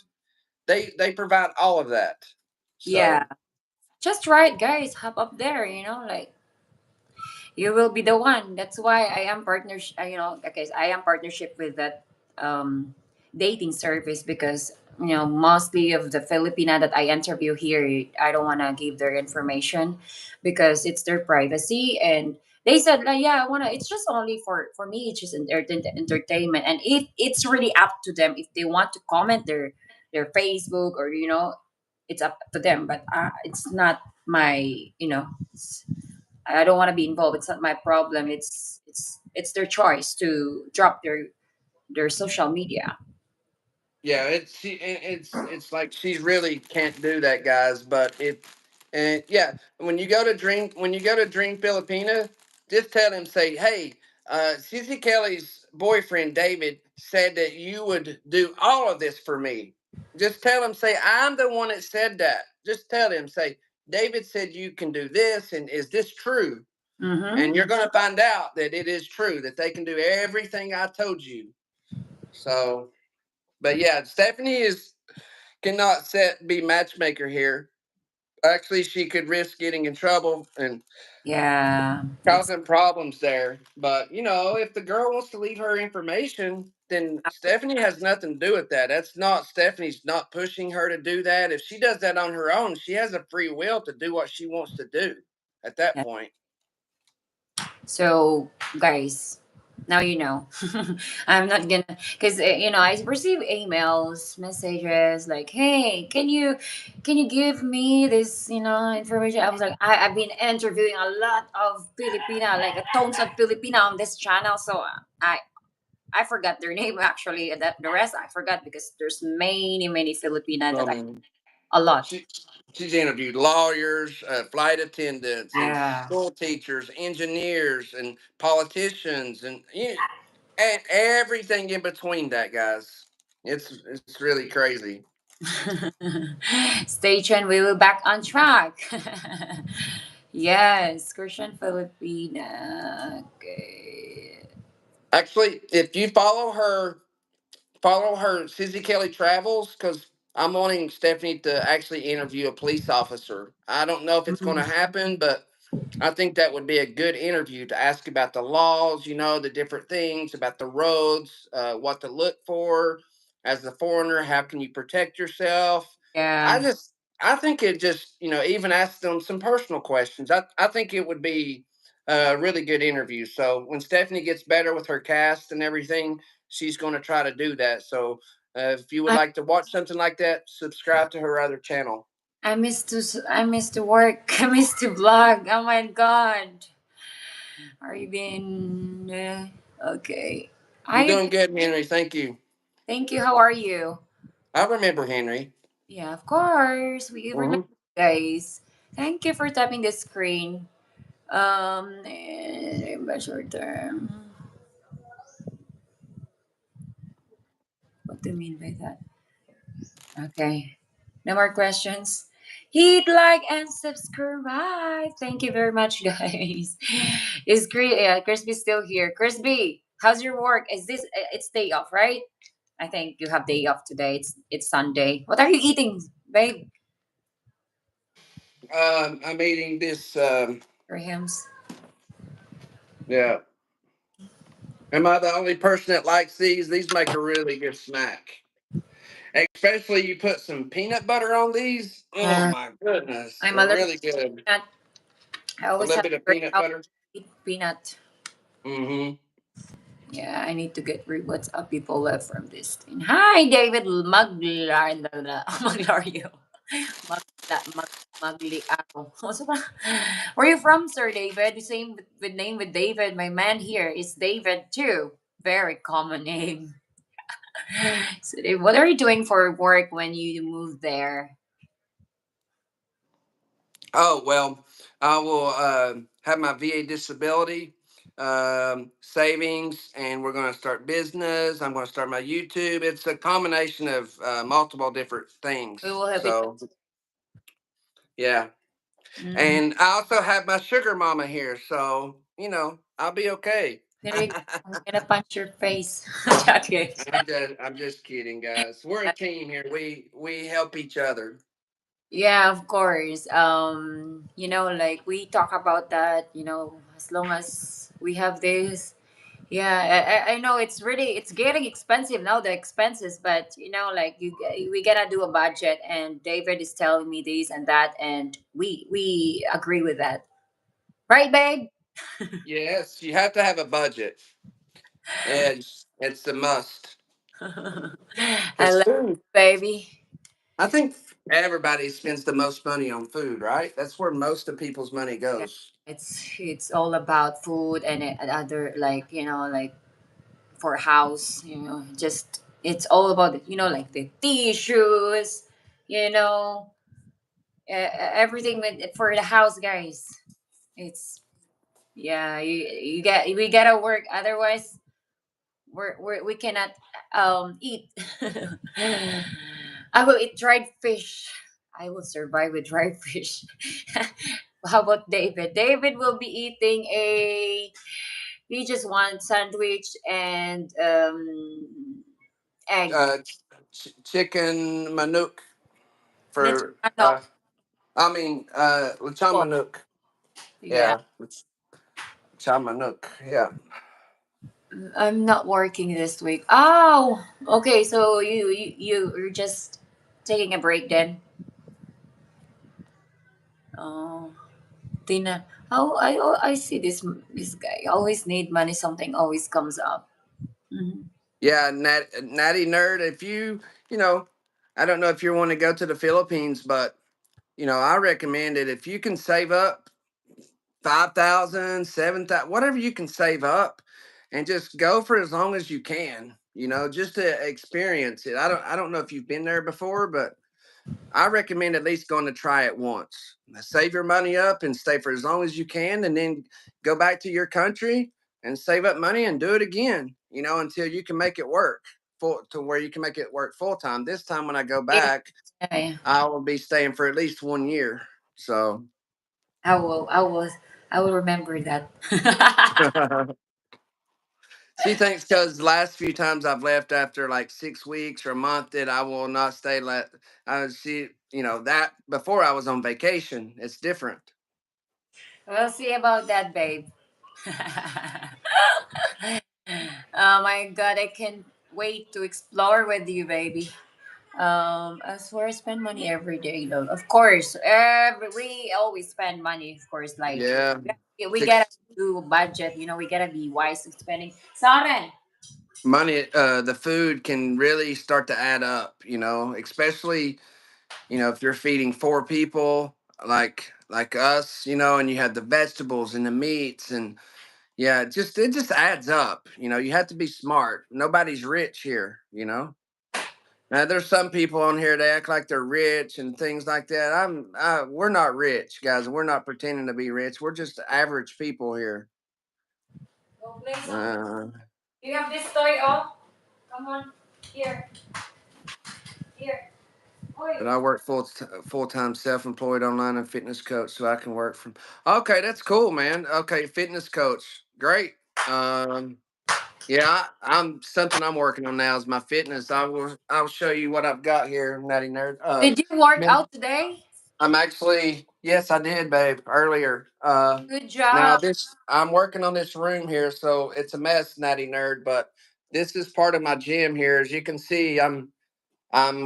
B: They provide all of that.
A: yeah.
B: So
A: Just right, guys. Hop up there. Like you will be the one. That's why I am partnership. Okay, I am partnership with that um, dating service, because mostly of the Filipina that I interview here, I don't want to give their information because it's their privacy. And they said, like, yeah, I wanna. It's just only for me. It's just entertainment, and it's really up to them if they want to comment their Facebook, or it's up to them. But it's not my you know. I don't want to be involved. It's not my problem. It's their choice to drop their social media.
B: yeah, it's like she really can't do that, guys. But and yeah, when you go to Dream Filipina, just tell him, say, hey, Susie Kelly's boyfriend David said that you would do all of this for me. Just tell him, say, I'm the one that said that. Just tell him, say, David said you can do this, and is this true?
A: Mm-hmm.
B: And you're going to find out that it is true, that they can do everything I told you. So, but yeah, Stephanie is cannot set be matchmaker here. Actually, she could risk getting in trouble and
A: Yeah, that's
B: causing problems there. But if the girl wants to leave her information, then Stephanie has nothing to do with that. That's not Stephanie's not pushing her to do that. If she does that on her own, she has a free will to do what she wants to do at that
A: yeah.
B: point.
A: So, guys, now you know. I'm not gonna, because I receive emails, messages like, "Hey, can you give me this information?" I was like, I've been interviewing a lot of Filipina, like tons of Filipina on this channel, so I forgot their name actually. That the rest I forgot, because there's many Filipina that
B: I
A: I
B: mean,
A: a lot.
B: she she's interviewed lawyers, flight attendants, and
A: Yeah.
B: school teachers, engineers, and politicians, and everything in between that, guys. It's really crazy.
A: Stay tuned. We will back on track. Yes, Christian Filipina. Okay.
B: Actually, if you follow her Sizzy Kelly Travels, because I'm wanting Stephanie to actually interview a police officer. I don't know if it's going to
A: Mm,
B: happen, but I think that would be a good interview to ask about the laws, the different things about the roads, what to look for as a foreigner. How can you protect yourself? I
A: yeah.
B: just, I think it just, even ask them some personal questions. I think it would be a really good interview. So when Stephanie gets better with her cast and everything, she's going to try to do that. So if you would
A: I,
B: like to watch something like that, subscribe to her other channel.
A: I miss to work. I miss to vlog. Oh my god. Are you been okay?
B: I'm
A: I
B: doing good, Henry. Thank you.
A: thank you. How are you?
B: I remember Henry.
A: Yeah, of course. We remember,
B: Hmm.
A: guys. Thank you for tapping the screen. Short term. What do you mean by that? Okay. No more questions. Hit like and subscribe. Thank you very much, guys. Is Crispy still here? Crispy, how's your work? Is this it's day off, right? I think you have day off today. It's Sunday. What are you eating, babe?
B: I'm eating this.
A: Grahams.
B: Yeah. Am I the only person that likes these? These make a really good snack. Especially you put some peanut butter on these. Oh
A: Uh,
B: my goodness,
A: I'm
B: they're
A: allergic
B: really good.
A: to peanut. I
B: A
A: always
B: little
A: have
B: bit of
A: break
B: peanut
A: out
B: butter.
A: eat peanut.
B: Hmm.
A: Yeah, I need to get rid what's up people left from this thing. Hi, David Maglar Maglario. Magliaro. What's ba? Where are you from, Sir David? The same with name with David. My man here is David too. Very common name. So, Dave, what are you doing for work when you move there?
B: Oh well, I will have my VA disability savings, and we're going to start business. I'm going to start my YouTube. It's a combination of multiple different
A: We
B: things.
A: will help each
B: So yeah,
A: other. Mm.
B: and I also have my sugar mama here, so I'll be okay.
A: Then we're gonna punch your face. Okay.
B: I'm just kidding, guys. We're a team here. We help each other.
A: Yeah, of course. Like we talk about that, as long as we have this. Yeah, I know it's getting expensive now, the expenses, but like we gotta do a budget, and David is telling me this and that, and we agree with that, right, babe?
B: Yes, you have to have a budget. It's a must.
A: I
B: Because
A: love
B: food,
A: you, baby.
B: I think everybody spends the most money on food, right? That's where most of people's money
A: Yeah,
B: goes.
A: it's all about food and other like like for house, just it's all about like the tissues, you know, everything for the house, guys. It's yeah, you get we gotta work, otherwise we cannot eat. I will eat dried fish. I will survive with dried fish. How about David? David will be eating a he just wants sandwich and egg.
B: Uh, Chicken manuk
A: Lechon
B: for,
A: manok.
B: lechon
A: Po.
B: manuk.
A: Yeah.
B: Yeah, lechon manuk. Yeah.
A: I'm not working this week. Oh, okay. So you're just taking a break then. Oh, Tina. Oh, I see this guy always need money. Something always comes up. Mhm.
B: Yeah, natty nerd. If you know, I don't know if you want to go to the Philippines, but I recommend it. If you can save up 5,000, 7,000, whatever you can save up, and just go for as long as you can. Just to experience it. I don't know if you've been there before, but I recommend at least going to try it once. Save your money up and stay for as long as you can, and then go back to your country and save up money and do it again. Until you can make it work full to where you can make it work full time. This time when I go
A: Yeah,
B: back,
A: yeah, yeah.
B: I will be staying for at least 1 year. So.
A: I will remember that.
B: She thinks because the last few times I've left after like 6 weeks or a month that I will not stay. That before I was on vacation. It's different.
A: We'll see about that, babe. Oh my god, I can't wait to explore with you, baby. As far as spend money every day, though, of course, we always spend money, of course. Like
B: Yeah.
A: we gotta
B: Six
A: do a budget. We gotta be wise in spending. Saren.
B: money. The food can really start to add up. Especially. If you're feeding four people like us, and you have the vegetables and the meats, and yeah, it just adds up. You have to be smart. Nobody's rich here. Now, there's some people on here that act like they're rich and things like that. We're not rich, guys. We're not pretending to be rich. We're just average people here.
A: Go play some.
B: Uh,
A: You have this toy, oh? Come on. Here. Here.
B: but
A: Oi.
B: I work full time self employed online and fitness coach, so I can work from. Okay, that's cool, man. Okay, fitness coach, great. Um, yeah, I'm something I'm working on now is my fitness. I'll show you what I've got here, Natty Nerd.
A: Did you work
B: Man,
A: out today?
B: I'm actually, yes, I did, babe, earlier.
A: Good
B: Now
A: job.
B: I'm working on this room here, so it's a mess, Natty Nerd. But this is part of my gym here. As you can see, I'm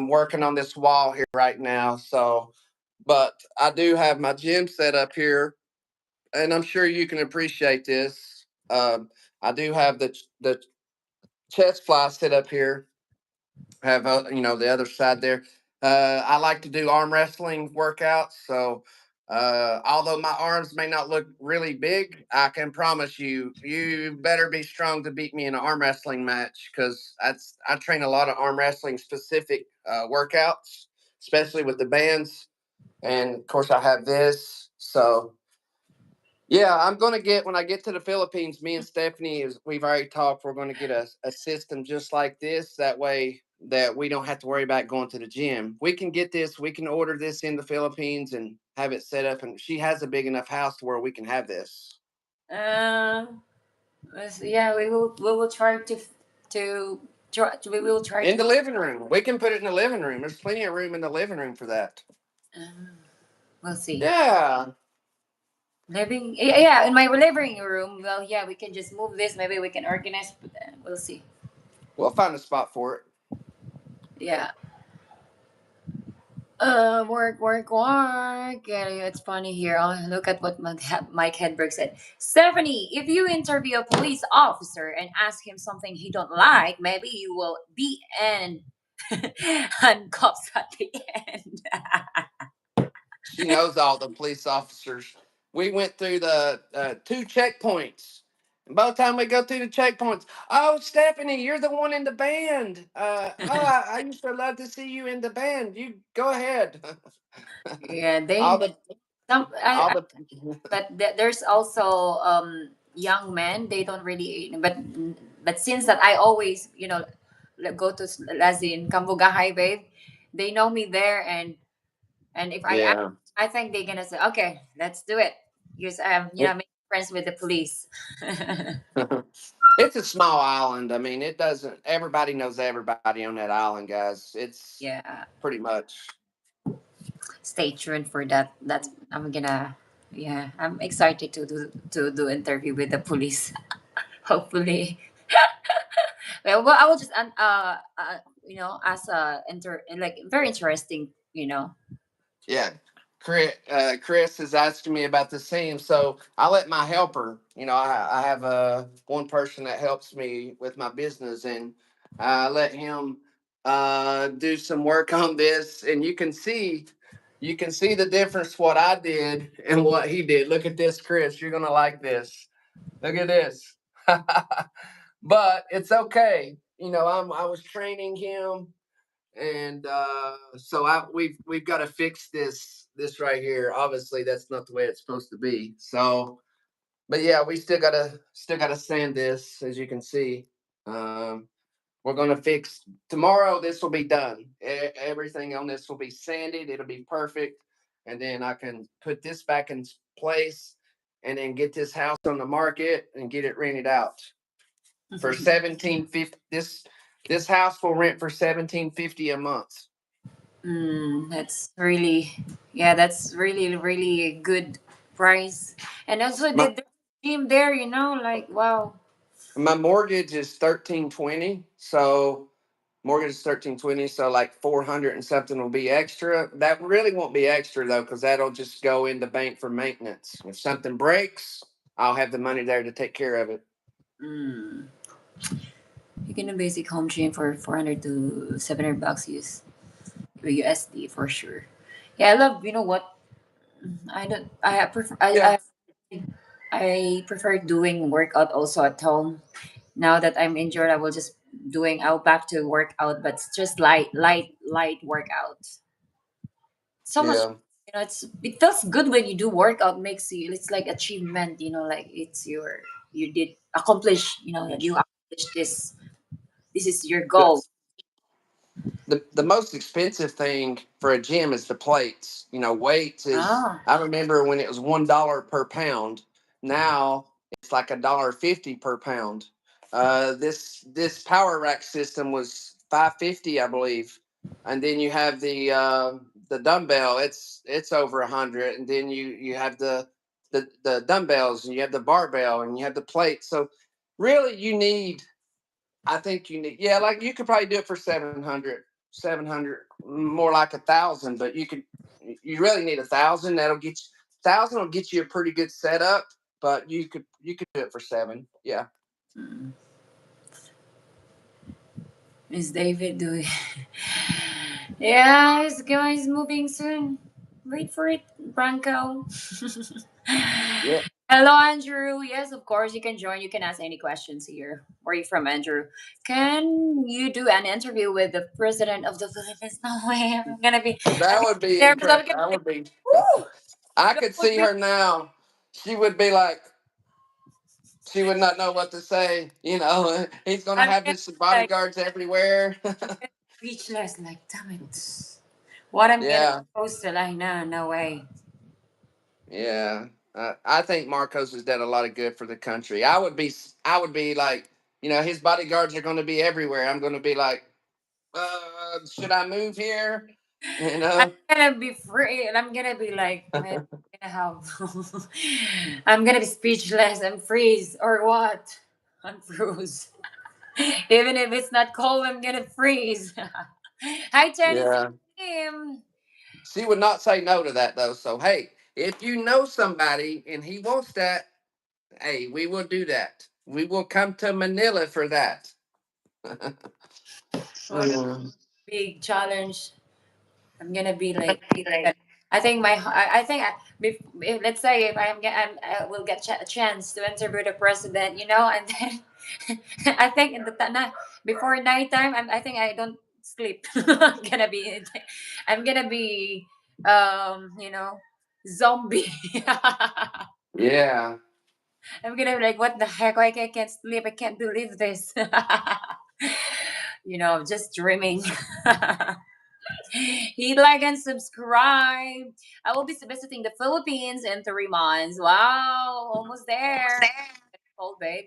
B: working on this wall here right now. So, but I do have my gym set up here, and I'm sure you can appreciate this. I do have the chest fly set up here, have the other side there. I like to do arm wrestling workouts. So although my arms may not look really big, I can promise you better be strong to beat me in an arm wrestling match, because I train a lot of arm wrestling specific workouts, especially with the bands. And of course, I have this. So yeah, I'm gonna get when I get to the Philippines. Me and Stephanie we've already talked. We're gonna get a system just like this. That way, that we don't have to worry about going to the gym. We can get this. We can order this in the Philippines and have it set up. And she has a big enough house to where we can have this
A: Uh, yeah, we will try we will try
B: in
A: to.
B: the living room. We can put it in the living room. There's plenty of room in the living room for that.
A: Uh, we'll see.
B: Yeah,
A: Living, yeah, yeah, in my living room. Well, yeah, we can just move this. Maybe we can organize. But we'll see.
B: we'll find a spot for it.
A: Yeah. Work, work, work. Yeah, it's funny here. Oh, look at what Mike Hedberg said. Stephanie, if you interview a police officer and ask him something he don't like, maybe you will be and handcuffs at the end.
B: She knows all the police officers. We went through the two checkpoints. And by the time we go through the checkpoints, oh, Stephanie, you're the one in the band. I used to love to see you in the band. You go ahead.
A: Yeah,
B: all
A: they
B: the,
A: some.
B: all the,
A: But there's also young men. They don't really. But since that I always go to Lazi in Kambuga Highway, they know me there, and if I ask,
B: yeah.
A: I think they're gonna say, okay, let's do it. Because make friends with the police.
B: It's a small island. I mean, it doesn't, everybody knows everybody on that island, guys. It's
A: Yeah,
B: pretty much.
A: stay tuned for that. That's I'm gonna. Yeah, I'm excited to do interview with the police. Hopefully. Well, I will just as a like very interesting.
B: Yeah. Chris is asking me about the same. So I let my helper, I have one person that helps me with my business, and I let him do some work on this. And you can see the difference what I did and what he did. Look at this, Chris. You're gonna like this. Look at this. But it's okay. I was training him, and so we've got to fix this right here. Obviously, that's not the way it's supposed to be. So, but yeah, we still gotta sand this, as you can see. Um, we're gonna fix tomorrow. This will be done. Everything on this will be sanded. It'll be perfect, and then I can put this back in place, and then get this house on the market and get it rented out for 1750. This house will rent for 1750 a month.
A: That's really, yeah, that's really really good price. And also
B: My
A: the gym there, like wow.
B: my mortgage is 1320. So mortgage is 1320. So like 400 and something will be extra. That really won't be extra though, because that'll just go in the bank for maintenance. If something breaks, I'll have the money there to take care of it.
A: Mm. You can do basic home gym for 400 to 700 bucks use. USD for sure. Yeah, I love. You know what? I don't. I prefer.
B: Yeah,
A: I prefer doing workout also at home. Now that I'm injured, I will just doing. I'll back to workout, but it's just light workout. So much.
B: yeah.
A: It feels good when you do workout. Makes you. It's like achievement. Like it's you did accomplish. You accomplished this. This is your goal.
B: The most expensive thing for a gym is the plates. Weights is.
A: Ah.
B: I remember when it was $1 per pound. Now it's like $1.50 per pound. This power rack system was $5.50, I believe, and then you have the dumbbell. It's over 100, and then you have the dumbbells, and you have the barbell, and you have the plate. So really, I think you need, yeah, like you could probably do it for 700, more like 1,000, but you really need 1,000. Thousand will get you a pretty good setup, but you could do it for seven. Yeah.
A: Mm. Miss David doing. Yeah, he's moving soon. Wait for it, Branko.
B: Yeah.
A: Hello, Andrew. Yes, of course, you can join. You can ask any questions here. Where are you from, Andrew? Can you do an interview with the president of the Philippines? No way. I'm
B: That
A: gonna
B: would
A: be
B: be
A: there, but I'm
B: incredible.
A: gonna
B: That
A: be
B: would
A: like,
B: be,
A: woo!
B: I
A: That
B: could
A: would
B: see
A: be
B: her now. She would be like, she would not know what to say. He's going to
A: I'm
B: have
A: gonna
B: his
A: be like
B: bodyguards everywhere.
A: speechless. Like, damn it. What I'm gonna
B: Yeah.
A: post to like, no, no way.
B: Yeah, I think Marcos has done a lot of good for the country. I would be like, his bodyguards are going to be everywhere. I'm going to be like, should I move here? You
A: I'm
B: know?
A: gonna be free and I'm gonna be like, man, I'm gonna have I'm gonna be speechless and freeze or what? I'm froze. Even if it's not cold, I'm gonna freeze. Hi, Tennessee
B: Yeah.
A: team.
B: She would not say no to that though. So hey, if you know somebody and he wants that, hey, we will do that. We will come to Manila for that.
A: What a
B: Mm.
A: big challenge. I'm gonna be like, I think I think let's say if I will get a chance to interview the president, and then I think before nighttime, I think I don't sleep. I'm gonna be, zombie.
B: Yeah.
A: I'm gonna be like, what the heck? Why I can't sleep? I can't believe this. Just dreaming. Hit like and subscribe. I will be visiting the Philippines in 3 months. Wow, almost there. Cold, babe.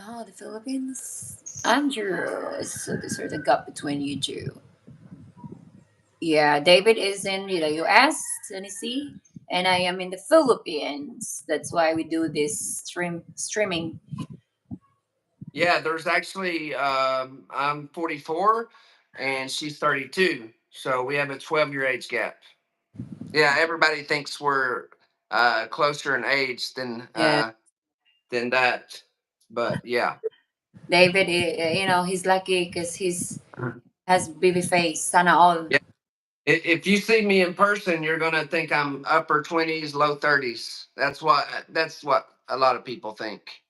A: Oh, the Philippines. Andrew. So this is the gap between you two. Yeah, David is in the US, Tennessee, and I am in the Philippines. That's why we do this streaming.
B: Yeah, there's actually I'm 44 and she's 32. So we have a 12-year age gap. Yeah, everybody thinks we're closer in age
A: Yeah,
B: than that. But yeah.
A: David, he's lucky because he's has baby face. Sana all.
B: Yeah. If you see me in person, you're gonna think I'm upper 20s, low 30s. That's what a lot of people think.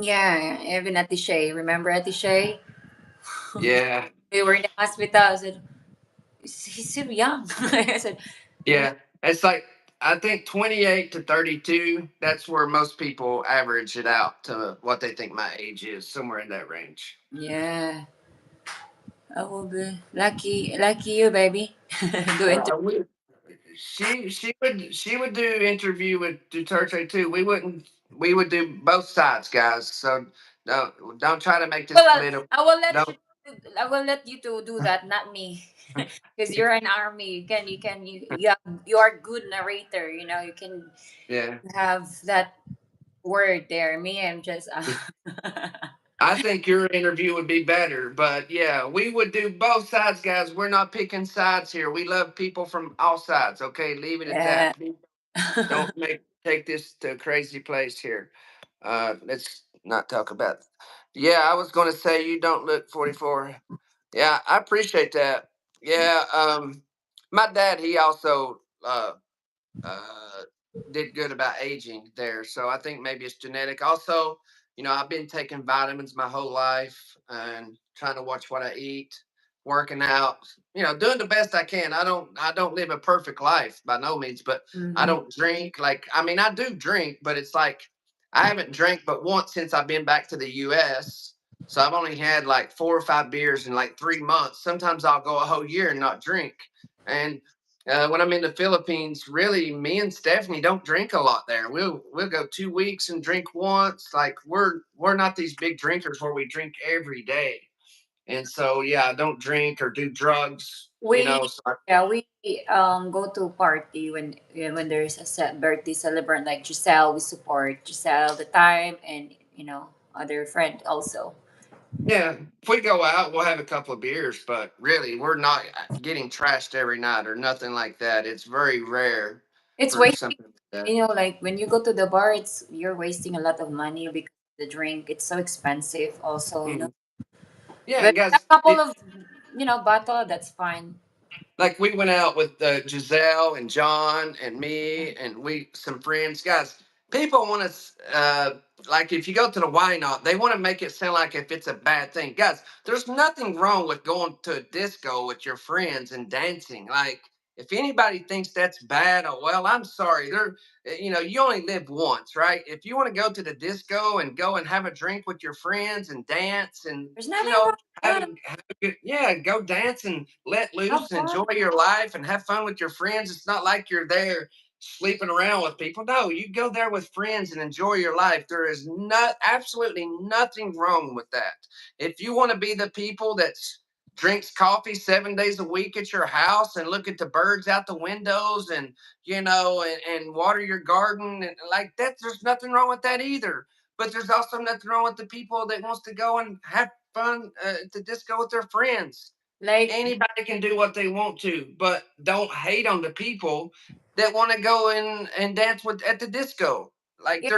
A: Yeah, even Atishay. Remember Atishay?
B: Yeah.
A: We were in the hospital. I said, he's so young. I said, "Mm,
B: Yeah. It's like I think 28 to 32, that's where most people average it out to what they think my age is, somewhere in that range.
A: yeah, I will be lucky you, baby. Do it.
B: Uh, we, she would do interview with Duterte too. We would do both sides, guys. So don't try to make this
A: Well,
B: political.
A: I will let
B: Don't.
A: you. I will let you to do that, not me, because you're an army. You are good narrator. You can
B: Yeah.
A: have that word there. Me, I'm just.
B: I think your interview would be better, but yeah, we would do both sides, guys. We're not picking sides here. We love people from all sides. Okay, leave it at
A: Yeah.
B: that. Don't take this to a crazy place here. Let's not talk about. Yeah, I was going to say you don't look 44. Yeah, I appreciate that. Yeah, my dad, he also uh, did good about aging there. So I think maybe it's genetic. Also, I've been taking vitamins my whole life and trying to watch what I eat, working out, doing the best I can. I don't live a perfect life by no means, but I
A: Mm-hmm.
B: don't drink. Like, I mean, I do drink, but it's like I haven't drank but once since I've been back to the US. So I've only had like 4 or 5 beers in like 3 months. Sometimes I'll go a whole year and not drink. And when I'm in the Philippines, really, me and Stephanie don't drink a lot there. We'll go 2 weeks and drink once. Like we're not these big drinkers where we drink every day. And so yeah, I don't drink or do drugs.
A: We
B: So
A: yeah we go to party when, yeah, when there's a birthday celebrant like Giselle. We support Giselle the time, and other friend also.
B: yeah, if we go out, we'll have a couple of beers, but really, we're not getting trashed every night or nothing like that. It's very rare
A: It's
B: for
A: wasting.
B: something like that.
A: Like when you go to the bar, you're wasting a lot of money because the drink it's so expensive. Also,
B: Mhm. Yeah,
A: but
B: and
A: a
B: guys,
A: couple of bottle, that's fine.
B: like we went out with Giselle and John and me and we some friends, guys. People want to like if you go to the why not, they want to make it sound like if it's a bad thing, guys. There's nothing wrong with going to a disco with your friends and dancing. Like if anybody thinks that's bad, oh well, I'm sorry. You only live once, right? If you want to go to the disco and go and have a drink with your friends and dance and
A: There's
B: you
A: nothing wrong
B: know
A: with that.
B: have a good, yeah, go dance and let
A: Have
B: loose and
A: fun.
B: enjoy your life and have fun with your friends. It's not like you're there sleeping around with people. No, you go there with friends and enjoy your life. There is absolutely nothing wrong with that. If you want to be the people that drinks coffee 7 days a week at your house and look at the birds out the windows and and water your garden and like that, there's nothing wrong with that either. But there's also nothing wrong with the people that wants to go and have fun to disco with their friends.
A: Like
B: Anybody can do what they want to, but don't hate on the people that want to go and dance with at the disco. Like
A: if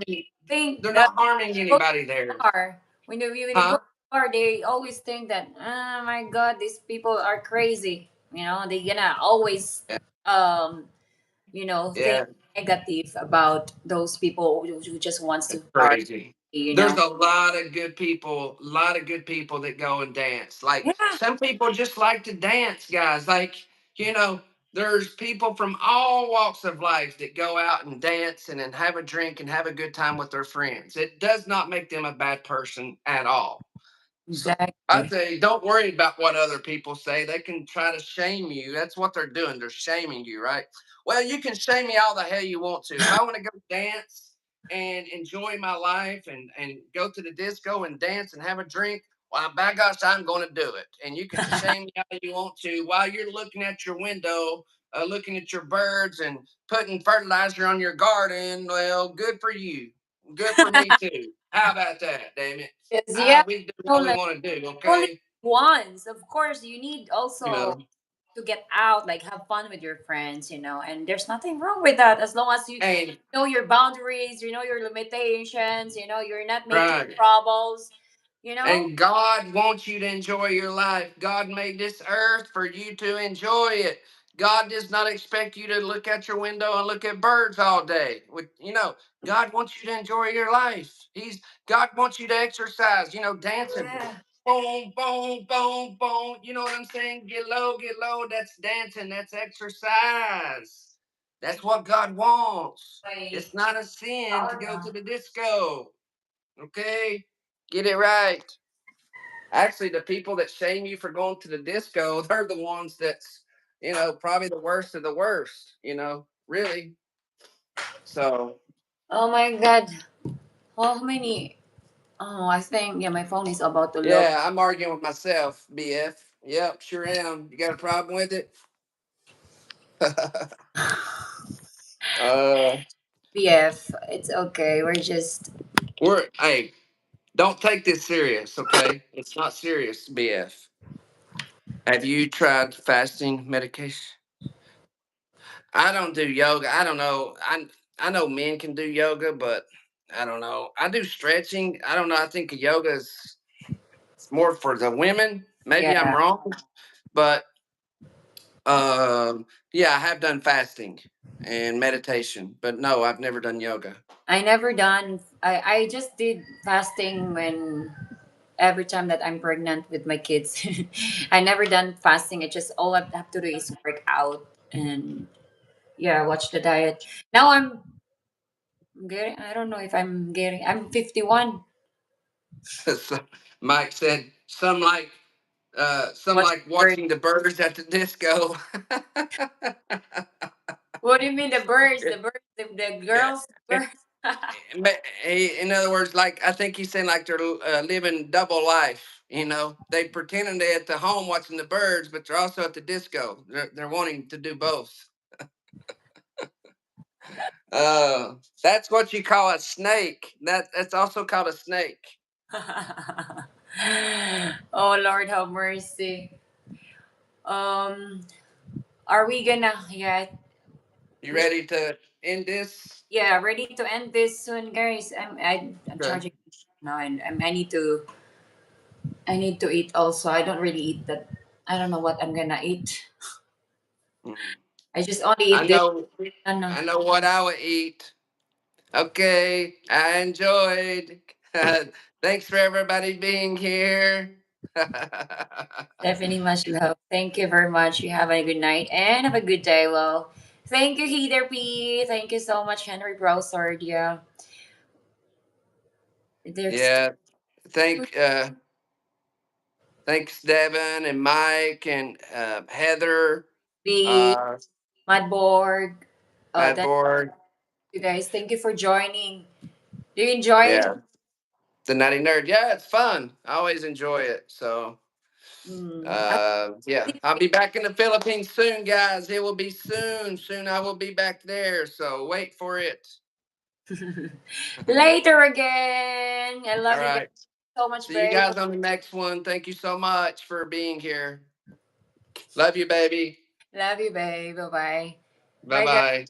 A: they think
B: they're
A: that
B: not harming
A: go to
B: anybody there.
A: the bar, when you go
B: Huh?
A: to the bar, they always think that, oh my god, these people are crazy. They gonna always
B: Yeah.
A: think
B: Yeah.
A: negative about those people who just wants to
B: It's
A: party.
B: crazy.
A: You
B: There's
A: know.
B: a lot of good people that go and dance. Like
A: Yeah,
B: some people just like to dance, guys. Like, there's people from all walks of life that go out and dance and then have a drink and have a good time with their friends. It does not make them a bad person at all. So I
A: exactly.
B: say, don't worry about what other people say. They can try to shame you. That's what they're doing. They're shaming you, right? Well, you can shame me all the hell you want to. If I want to go dance and enjoy my life and go to the disco and dance and have a drink, well, by gosh, I'm going to do it. And you can shame me all you want to while you're looking at your window, looking at your birds and putting fertilizer on your garden. Well, good for you. Good for me too. How about that? Damn it.
A: Because yeah,
B: We do what we
A: like
B: want to do,
A: only
B: okay?
A: once. Of course, you need
B: You
A: also
B: know,
A: to get out, like have fun with your friends, and there's nothing wrong with that as long as you
B: and
A: know your boundaries, you know your limitations, you're not making
B: right.
A: troubles, you know.
B: And God wants you to enjoy your life. God made this earth for you to enjoy it. God does not expect you to look out your window and look at birds all day. God wants you to enjoy your life. God wants you to exercise, dancing.
A: Yeah.
B: Boom, boom, boom, boom. You know what I'm saying? Get low, get low. That's dancing. That's exercise. That's what God wants.
A: Wait,
B: It's not a sin to
A: power
B: go to
A: now.
B: the disco. Okay? Get it right. Actually, the people that shame you for going to the disco, they're the ones that's, probably the worst of the worst, really. So,
A: Oh my god. How many? Oh, I think, yeah, my phone is about to load.
B: yeah, I'm arguing with myself, BF. Yep, sure am. You got a problem with it? uh,
A: PF, it's okay. We're just
B: hey, don't take this serious, okay? It's not serious, BF. Have you tried fasting medication? I don't do yoga. I don't know. I know men can do yoga, but I don't know. I do stretching. I don't know. I think yoga is more for the women. Maybe I'm
A: Yeah.
B: wrong, but yeah, I have done fasting and meditation, but no, I've never done yoga.
A: I never done. I just did fasting when every time that I'm pregnant with my kids. I never done fasting. It just all I have to do is work out and yeah, watch the diet. Now I'm getting. I don't know if I'm getting. I'm 51.
B: So Mike said some
A: Watch
B: like
A: the birds.
B: watching the birds at the disco.
A: What do you mean the birds? The girls
B: Yeah.
A: birds.
B: In other words, like I think he's saying, like they're living double life. They pretending they're at the home watching the birds, but they're also at the disco. They're wanting to do both. That's what you call a snake. That's also called a snake.
A: Oh Lord, have mercy. Um, are we gonna? Yeah,
B: You
A: we should.
B: ready to end this?
A: Yeah, ready to end this soon, guys. I'm
B: Okay.
A: charging now, and I need to eat also. I don't really eat that. I don't know what I'm gonna eat.
B: Mm.
A: I just only
B: I
A: eat this.
B: know.
A: Ano.
B: I know what I would eat. Okay, I enjoyed. Thanks for everybody being here.
A: Stephanie, much love. Thank you very much. You have a good night and have a good day. Well, thank you, Heather P. Thank you so much, Henry Browsard. Yeah, there's
B: Yeah, thank thanks Devin and Mike and Heather,
A: the
B: uh,
A: Madborg. Thank
B: Madborg.
A: you guys. Thank you for joining. Do you enjoy it?
B: Yeah, the Nutty Nerd. Yeah, it's fun. I always enjoy it. So,
A: Mm.
B: yeah, I'll be back in the Philippines soon, guys. It will be soon. Soon I will be back there. So wait for it.
A: Later again. I
B: All
A: love you guys
B: right.
A: so much,
B: See you
A: babe.
B: guys on the next one. Thank you so much for being here. Love you, baby.
A: Love you, babe. Bye bye.
B: Bye
A: Bye, guys.
B: bye.